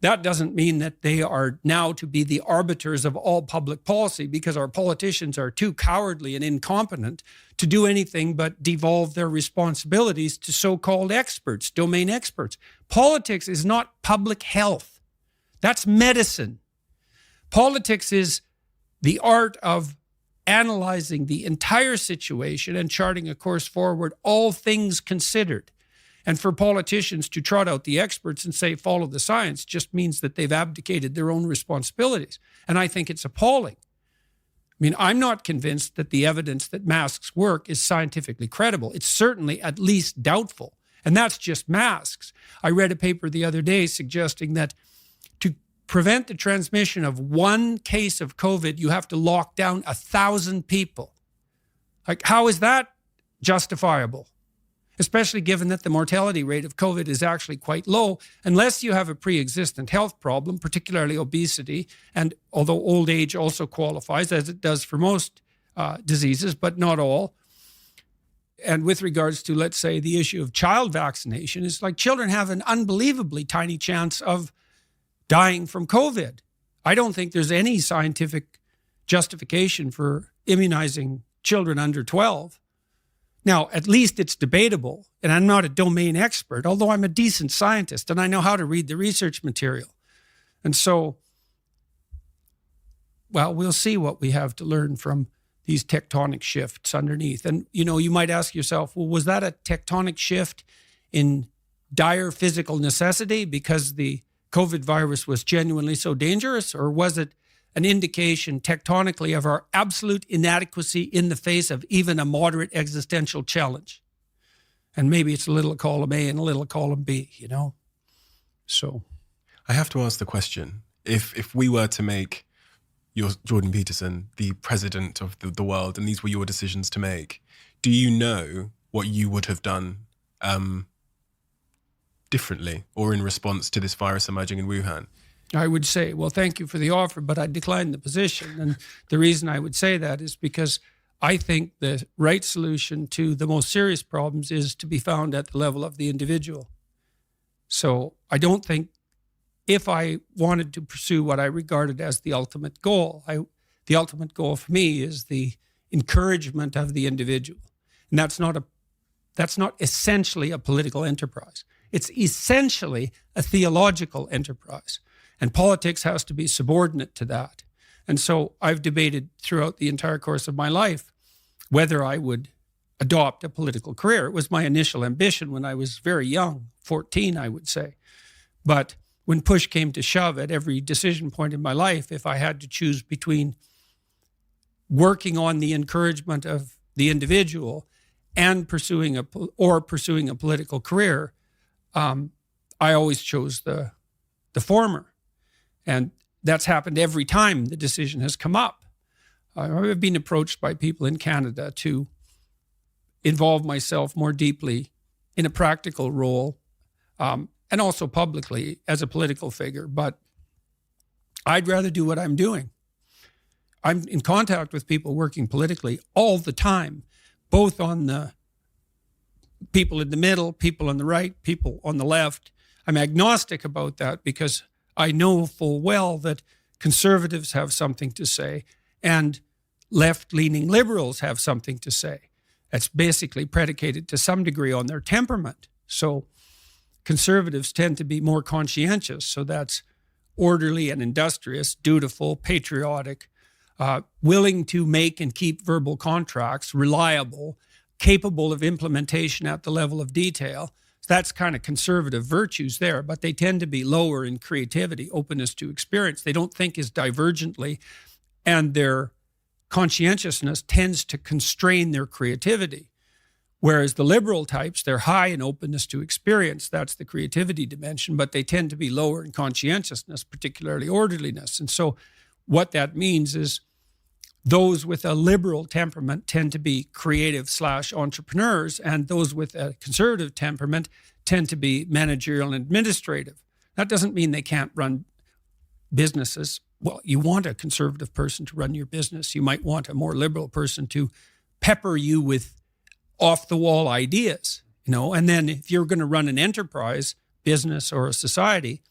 that doesn't mean that they are now to be the arbiters of all public policy, because our politicians are too cowardly and incompetent to do anything but devolve their responsibilities to so-called experts, domain experts. Politics is not public health. That's medicine. Politics is the art of analyzing the entire situation and charting a course forward, all things considered. And for politicians to trot out the experts and say, follow the science, just means that they've abdicated their own responsibilities. And I think it's appalling. I mean, I'm not convinced that the evidence that masks work is scientifically credible. It's certainly at least doubtful. And that's just masks. I read a paper the other day suggesting that to prevent the transmission of one case of COVID, you have to lock down 1,000 people. Like, how is that justifiable? Especially given that the mortality rate of COVID is actually quite low, unless you have a pre-existent health problem, particularly obesity, and although old age also qualifies, as it does for most diseases, but not all. And with regards to, let's say, the issue of child vaccination, it's like children have an unbelievably tiny chance of dying from COVID. I don't think there's any scientific justification for immunizing children under 12. Now, at least it's debatable, and I'm not a domain expert, although I'm a decent scientist and I know how to read the research material. And so, well, we'll see what we have to learn from these tectonic shifts underneath. And, you might ask yourself, well, was that a tectonic shift in dire physical necessity because the COVID virus was genuinely so dangerous, or was it an indication tectonically of our absolute inadequacy in the face of even a moderate existential challenge? And maybe it's a little column A and a little column B, So I have to ask the question, if we were to make your Jordan Peterson the president of the world, and these were your decisions to make, do you know what you would have done differently or in response to this virus emerging in Wuhan? I would say, well, thank you for the offer, but I declined the position. And the reason I would say that is because I think the right solution to the most serious problems is to be found at the level of the individual. So I don't think, if I wanted to pursue what I regarded as the ultimate goal, the ultimate goal for me is the encouragement of the individual. And that's not essentially a political enterprise. It's essentially a theological enterprise. And politics has to be subordinate to that. And so I've debated throughout the entire course of my life whether I would adopt a political career. It was my initial ambition when I was very young, 14, I would say. But when push came to shove at every decision point in my life, if I had to choose between working on the encouragement of the individual and pursuing a political career, I always chose the former. And that's happened every time the decision has come up. I've been approached by people in Canada to involve myself more deeply in a practical role, and also publicly as a political figure. But I'd rather do what I'm doing. I'm in contact with people working politically all the time, both on the people in the middle, people on the right, people on the left. I'm agnostic about that because I know full well that conservatives have something to say and left-leaning liberals have something to say. That's basically predicated to some degree on their temperament. So conservatives tend to be more conscientious. So that's orderly and industrious, dutiful, patriotic, willing to make and keep verbal contracts, reliable, capable of implementation at the level of detail. That's kind of conservative virtues there, but they tend to be lower in creativity, openness to experience. They don't think as divergently, and their conscientiousness tends to constrain their creativity. Whereas the liberal types, they're high in openness to experience. That's the creativity dimension, but they tend to be lower in conscientiousness, particularly orderliness. And so what that means is those with a liberal temperament tend to be creative/entrepreneurs, and those with a conservative temperament tend to be managerial and administrative. That doesn't mean they can't run businesses. Well, you want a conservative person to run your business. You might want a more liberal person to pepper you with off-the-wall ideas, and then if you're going to run an enterprise, business, or a society,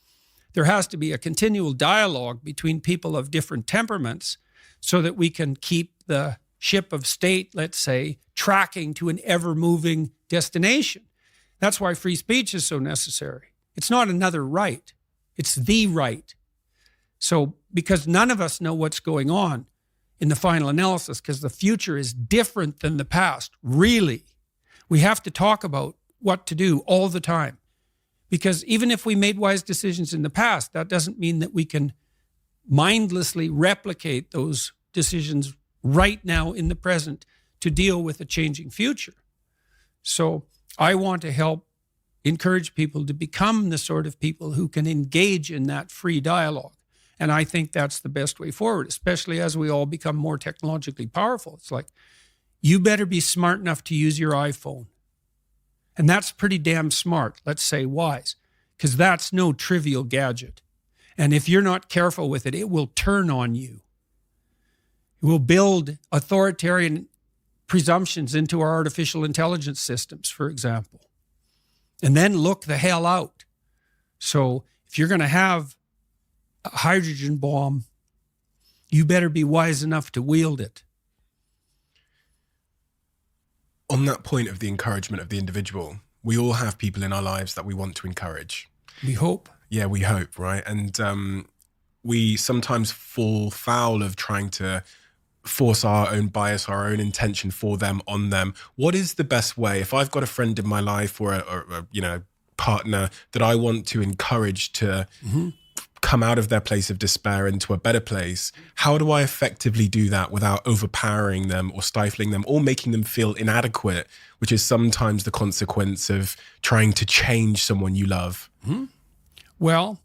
there has to be a continual dialogue between people of different temperaments so that we can keep the ship of state, let's say, tracking to an ever-moving destination. That's why free speech is so necessary. It's not another right. It's the right. So because none of us know what's going on in the final analysis, because the future is different than the past, really, we have to talk about what to do all the time. Because even if we made wise decisions in the past, that doesn't mean that we can mindlessly replicate those decisions right now in the present to deal with a changing future. So I want to help encourage people to become the sort of people who can engage in that free dialogue. And I think that's the best way forward, especially as we all become more technologically powerful. It's like, you better be smart enough to use your iPhone. And that's pretty damn smart, let's say wise, because that's no trivial gadget. And if you're not careful with it, it will turn on you. It will build authoritarian presumptions into our artificial intelligence systems, for example. And then look the hell out. So if you're going to have a hydrogen bomb, you better be wise enough to wield it. On that point of the encouragement of the individual, we all have people in our lives that we want to encourage. We hope. Yeah, we hope, right? And we sometimes fall foul of trying to force our own bias, our own intention for them, on them. What is the best way? If I've got a friend in my life or a partner that I want to encourage to come out of their place of despair into a better place, how do I effectively do that without overpowering them or stifling them or making them feel inadequate, which is sometimes the consequence of trying to change someone you love? Well,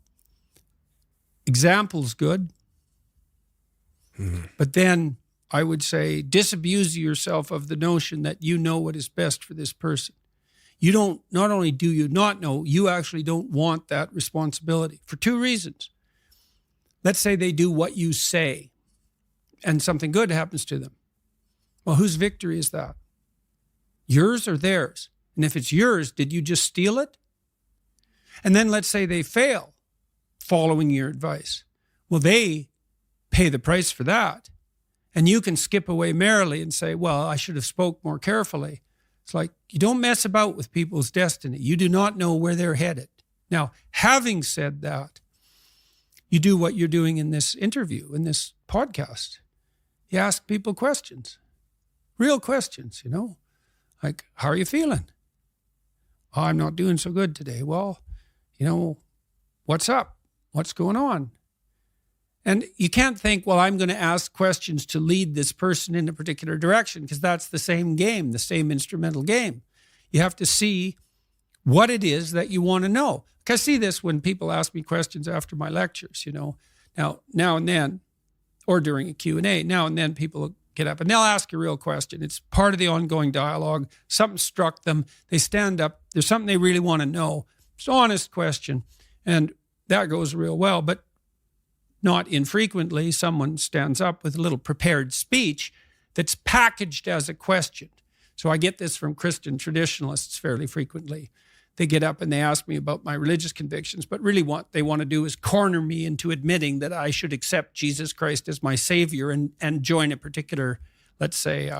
example's good. But then I would say disabuse yourself of the notion that you know what is best for this person. You don't, not only do you not know, you actually don't want that responsibility for two reasons. Let's say they do what you say and something good happens to them. Well, whose victory is that? Yours or theirs? And if it's yours, did you just steal it? And then let's say they fail following your advice. Well, they pay the price for that. And you can skip away merrily and say, well, I should have spoke more carefully. It's like, you don't mess about with people's destiny. You do not know where they're headed. Now, having said that, you do what you're doing in this interview, in this podcast. You ask people questions, real questions, like, how are you feeling? Oh, I'm not doing so good today. Well, what's up? What's going on? And you can't think, well, I'm going to ask questions to lead this person in a particular direction, because that's the same game, the same instrumental game. You have to see what it is that you want to know. I see this when people ask me questions after my lectures, now and then, or during a Q&A, now and then people get up and they'll ask a real question. It's part of the ongoing dialogue. Something struck them. They stand up. There's something they really want to know. It's an honest question. And that goes real well. But not infrequently, someone stands up with a little prepared speech that's packaged as a question. So I get this from Christian traditionalists fairly frequently. They get up and they ask me about my religious convictions, but really what they want to do is corner me into admitting that I should accept Jesus Christ as my Savior and join a particular, let's say,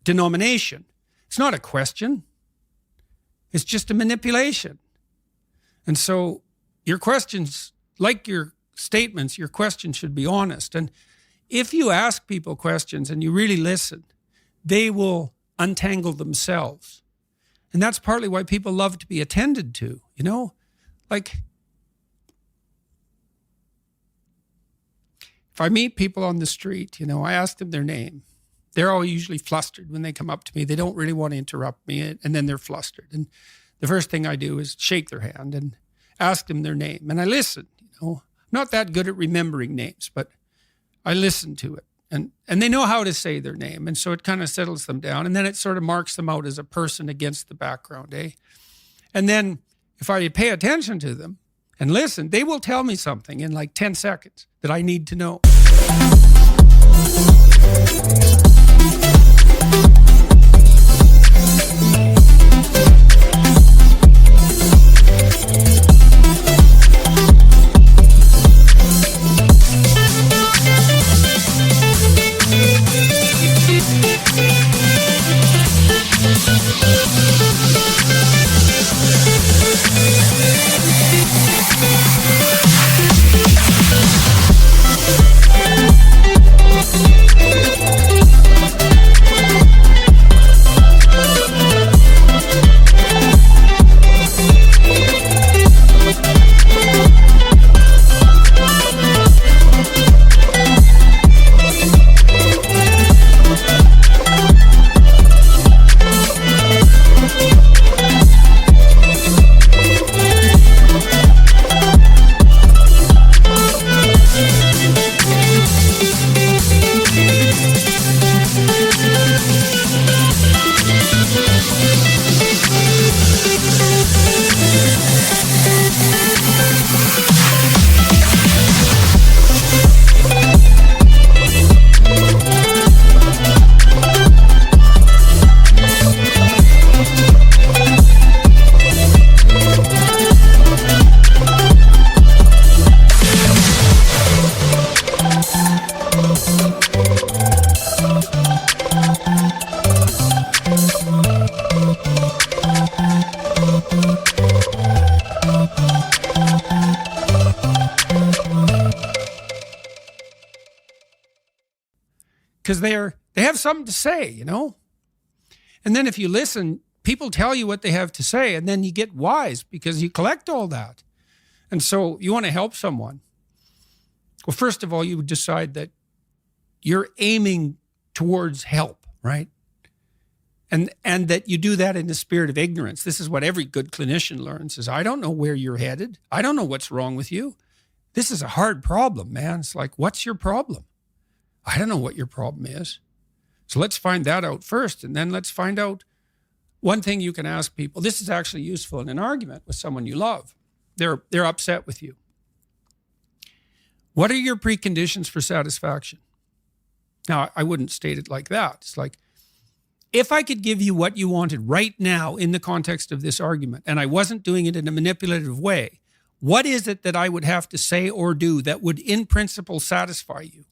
denomination. It's not a question. It's just a manipulation. And so your questions, like your statements, your questions should be honest. And if you ask people questions and you really listen, they will untangle themselves. And that's partly why people love to be attended to, Like, if I meet people on the street, I ask them their name. They're all usually flustered when they come up to me. They don't really want to interrupt me, and then they're flustered. And the first thing I do is shake their hand and ask them their name. And I listen, I'm not that good at remembering names, but I listen to it. And they know how to say their name. And so it kind of settles them down. And then it sort of marks them out as a person against the background, eh? And then if I pay attention to them and listen, they will tell me something in like 10 seconds that I need to know. Because they have something to say, And then if you listen, people tell you what they have to say, and then you get wise because you collect all that. And so you want to help someone. Well, first of all, you would decide that you're aiming towards help, right? And that you do that in the spirit of ignorance. This is what every good clinician learns is, I don't know where you're headed. I don't know what's wrong with you. This is a hard problem, man. It's like, what's your problem? I don't know what your problem is. So let's find that out first. And then let's find out one thing you can ask people. This is actually useful in an argument with someone you love. They're upset with you. What are your preconditions for satisfaction? Now, I wouldn't state it like that. It's like, if I could give you what you wanted right now in the context of this argument, and I wasn't doing it in a manipulative way, what is it that I would have to say or do that would in principle satisfy you?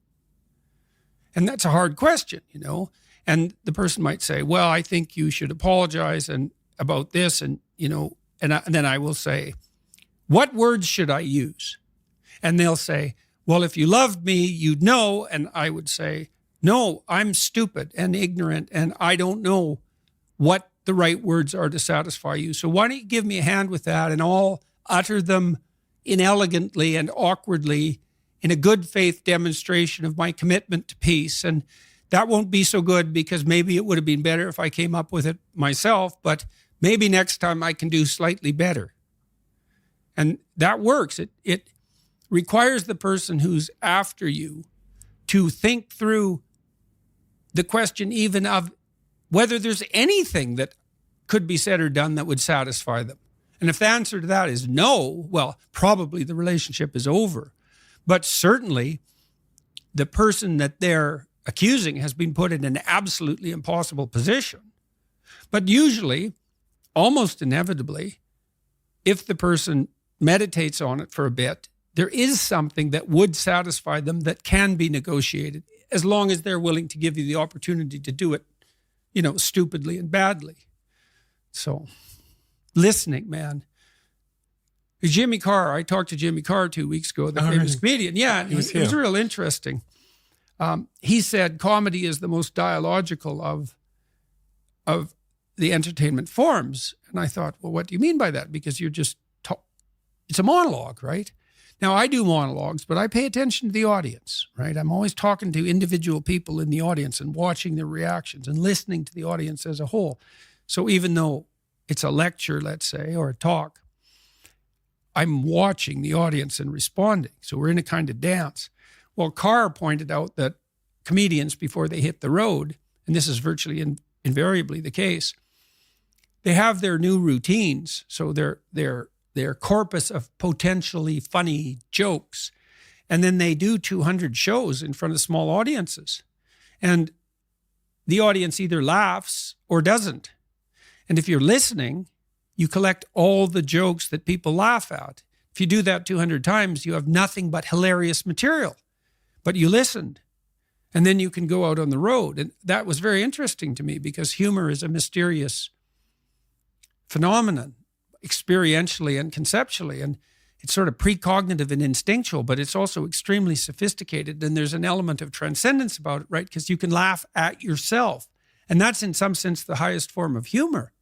And that's a hard question, And the person might say, well, I think you should apologize about this. And then I will say, what words should I use? And they'll say, well, if you loved me, you'd know. And I would say, no, I'm stupid and ignorant, and I don't know what the right words are to satisfy you. So why don't you give me a hand with that, and I'll utter them inelegantly and awkwardly in a good faith demonstration of my commitment to peace. And that won't be so good because maybe it would have been better if I came up with it myself, but maybe next time I can do slightly better. And that works. It requires the person who's after you to think through the question even of whether there's anything that could be said or done that would satisfy them. And if the answer to that is no, well, probably the relationship is over. But certainly the person that they're accusing has been put in an absolutely impossible position. But usually, almost inevitably, if the person meditates on it for a bit, there is something that would satisfy them that can be negotiated, as long as they're willing to give you the opportunity to do it, stupidly and badly. So, listening, man. Jimmy Carr, I talked to Jimmy Carr 2 weeks ago, the famous comedian. Yeah, it was real interesting. He said comedy is the most dialogical of the entertainment forms. And I thought, well, what do you mean by that? Because you're just, it's a monologue, right? Now, I do monologues, but I pay attention to the audience, right? I'm always talking to individual people in the audience and watching their reactions and listening to the audience as a whole. So even though it's a lecture, let's say, or a talk, I'm watching the audience and responding. So we're in a kind of dance. Well, Carr pointed out that comedians, before they hit the road, and this is virtually invariably the case, they have their new routines. So their corpus of potentially funny jokes. And then they do 200 shows in front of small audiences. And the audience either laughs or doesn't. And if you're listening, you collect all the jokes that people laugh at. If you do that 200 times, you have nothing but hilarious material. But you listened. And then you can go out on the road. And that was very interesting to me because humor is a mysterious phenomenon, experientially and conceptually. And it's sort of precognitive and instinctual, but it's also extremely sophisticated. And there's an element of transcendence about it, right? Because you can laugh at yourself. And that's in some sense the highest form of humor.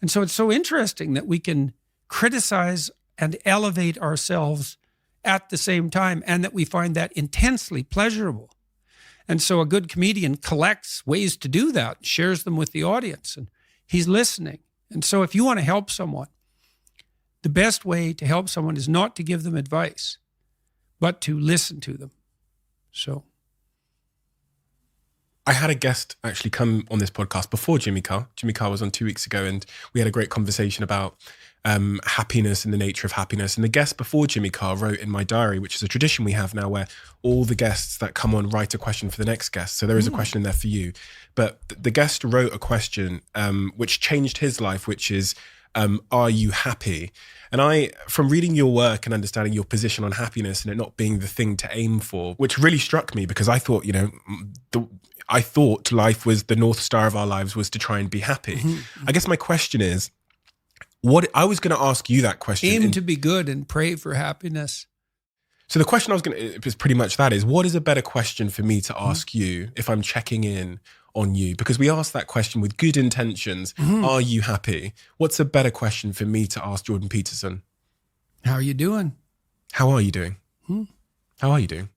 And so it's so interesting that we can criticize and elevate ourselves at the same time, and that we find that intensely pleasurable. And so a good comedian collects ways to do that, shares them with the audience, and he's listening. And so if you want to help someone, the best way to help someone is not to give them advice, but to listen to them. So I had a guest actually come on this podcast before Jimmy Carr. Jimmy Carr was on 2 weeks ago, and we had a great conversation about happiness and the nature of happiness. And the guest before Jimmy Carr wrote in my diary, which is a tradition we have now where all the guests that come on write a question for the next guest. So there is a question in there for you. But the guest wrote a question which changed his life, which is, are you happy? And from reading your work and understanding your position on happiness and it not being the thing to aim for, which really struck me because I thought, I thought life was the North Star of our lives was to try and be happy. Mm-hmm. I guess my question is, I was going to ask you that question. Aim to be good and pray for happiness. So the question I was going to, is pretty much that is, what is a better question for me to ask you if I'm checking in on you? Because we asked that question with good intentions. Mm-hmm. Are you happy? What's a better question for me to ask Jordan Peterson? How are you doing? How are you doing? How are you doing?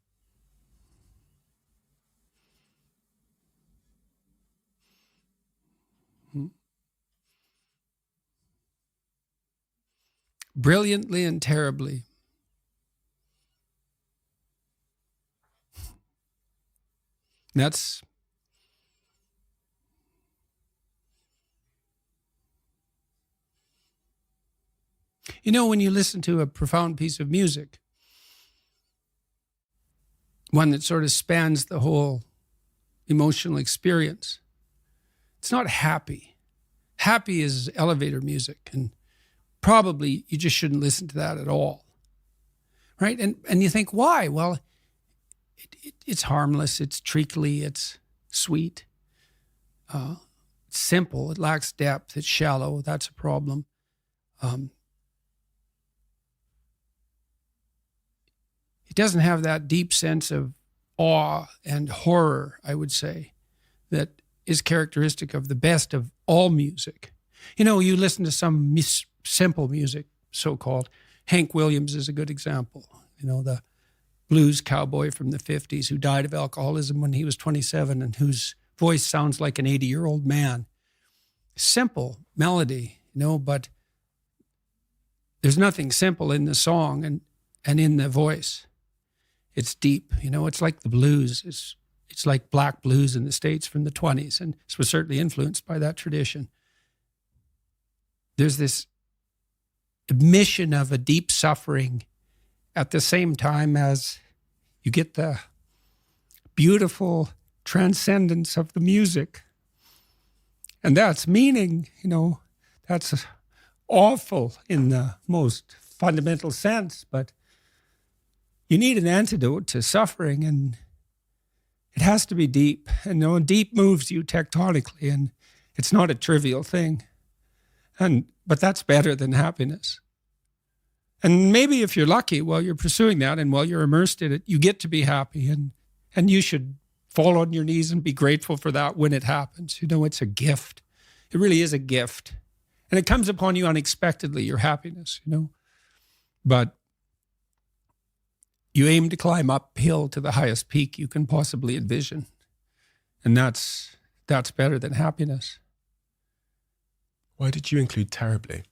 Brilliantly and terribly. That's when you listen to a profound piece of music, one that sort of spans the whole emotional experience, it's not happy. Happy is elevator music, and probably you just shouldn't listen to that at all, right? And you think, why? Well, it's harmless, it's treacly, it's sweet, it's simple, it lacks depth, it's shallow, that's a problem. It doesn't have that deep sense of awe and horror, I would say, that is characteristic of the best of all music. You listen to some simple music, so-called. Hank Williams is a good example. blues cowboy from the 50s who died of alcoholism when he was 27 and whose voice sounds like an 80-year-old man. Simple melody, but there's nothing simple in the song and in the voice. It's deep, it's like the blues. It's like black blues in the States from the 20s, and this was certainly influenced by that tradition. There's this admission of a deep suffering at the same time as you get the beautiful transcendence of the music. And that's meaning, that's awful in the most fundamental sense, but you need an antidote to suffering, and it has to be deep. And deep moves you tectonically, and it's not a trivial thing. But that's better than happiness. And maybe if you're lucky while you're pursuing that and while you're immersed in it, you get to be happy, and you should fall on your knees and be grateful for that when it happens. It's a gift. It really is a gift. And it comes upon you unexpectedly, your happiness, But you aim to climb uphill to the highest peak you can possibly envision. And that's better than happiness. Why did you include terribly?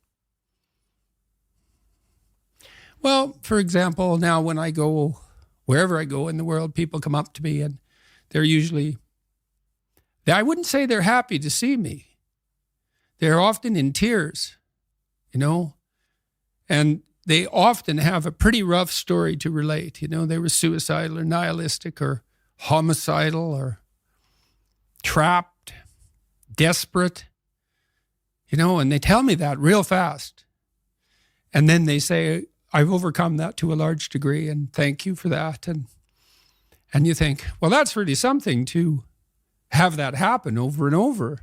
Well, for example, now when I go, wherever I go in the world, people come up to me and they're usually, I wouldn't say they're happy to see me. They're often in tears, and they often have a pretty rough story to relate. They were suicidal or nihilistic or homicidal or trapped, desperate, and they tell me that real fast. And then they say, I've overcome that to a large degree, and thank you for that. And you think, well, that's really something to have that happen over and over.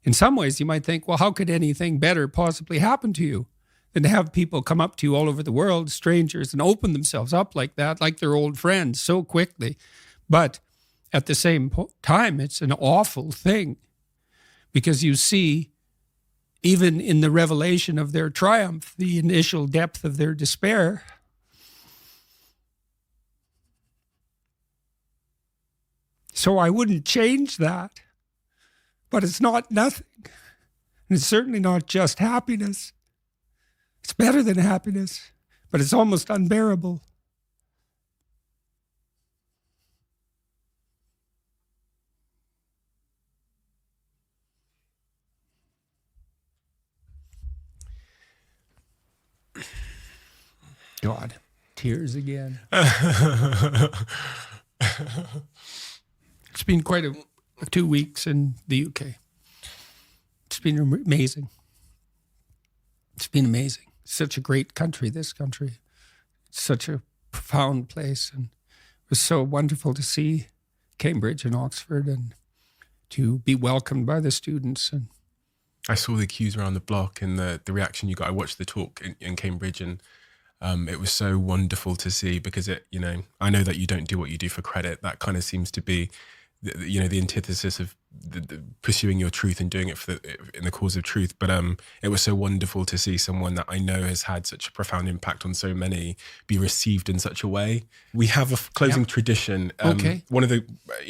In some ways, you might think, well, how could anything better possibly happen to you than to have people come up to you all over the world, strangers, and open themselves up like that, like they're old friends so quickly. But at the same time, it's an awful thing because you see, even in the revelation of their triumph, the initial depth of their despair. So I wouldn't change that. But it's not nothing. And it's certainly not just happiness. It's better than happiness, but it's almost unbearable. God, tears again. It's been quite 2 weeks in the UK. It's been amazing. It's been amazing. Such a great country, this country. It's such a profound place. And it was so wonderful to see Cambridge and Oxford and to be welcomed by the students. And I saw the queues around the block and the reaction you got. I watched the talk in Cambridge, and it was so wonderful to see because I know that you don't do what you do for credit. That kind of seems to be the antithesis of the pursuing your truth and doing it in the cause of truth. But it was so wonderful to see someone that I know has had such a profound impact on so many be received in such a way. We have a closing tradition. Okay. One of the,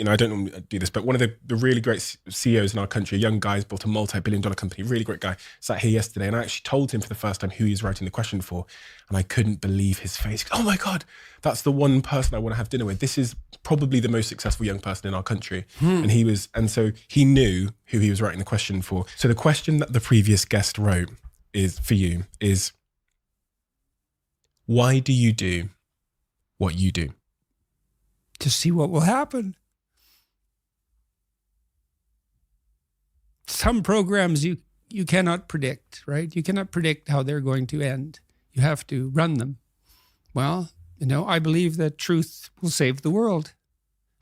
I don't normally do this, but one of the really great CEOs in our country, a young guy, has built a multi-billion-dollar company, really great guy, sat here yesterday, and I actually told him for the first time who he was writing the question for, and I couldn't believe his face. Oh my God, that's the one person I want to have dinner with. This is probably the most successful young person in our country. And so he knew who he was writing the question for. So the question that the previous guest wrote is why do you do what you do? To see what will happen. Some programs you cannot predict, right? You cannot predict how they're going to end. You have to run them. Well, I believe that truth will save the world.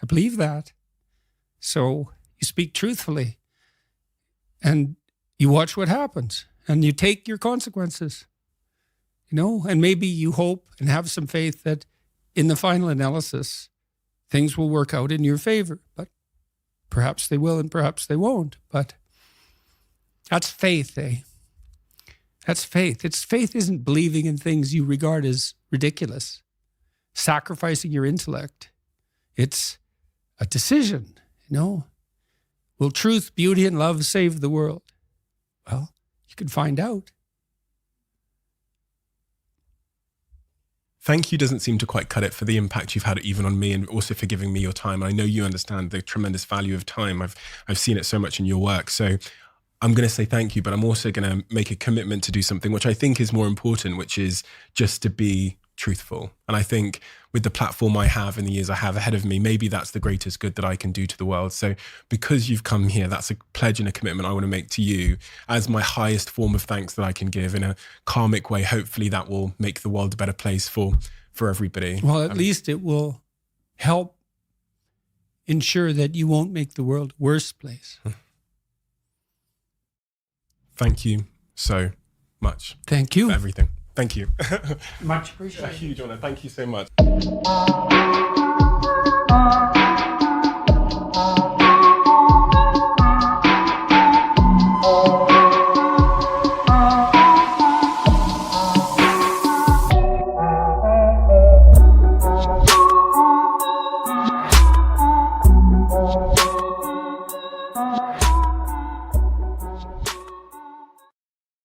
I believe that. So you speak truthfully and you watch what happens and you take your consequences, and maybe you hope and have some faith that in the final analysis, things will work out in your favor, but perhaps they will and perhaps they won't. But that's faith, eh? That's faith. Faith isn't believing in things you regard as ridiculous. sacrificing your intellect. It's a decision, you know. Will truth, beauty, and love save the world? Well, you can find out. Thank you doesn't seem to quite cut it for the impact you've had even on me, and also for giving me your time. I know you understand the tremendous value of time. I've seen it so much in your work. So I'm going to say thank you, but I'm also going to make a commitment to do something which I think is more important, which is just to be truthful. And I think with the platform I have and the years I have ahead of me, maybe that's the greatest good that I can do to the world. So because you've come here, that's a pledge and a commitment I want to make to you as my highest form of thanks that I can give in a karmic way. Hopefully that will make the world a better place for everybody. Well, at least it will help ensure that you won't make the world a worse place. Thank you so much. Thank you. For everything. Thank you. Much appreciated. A huge honor. Thank you so much.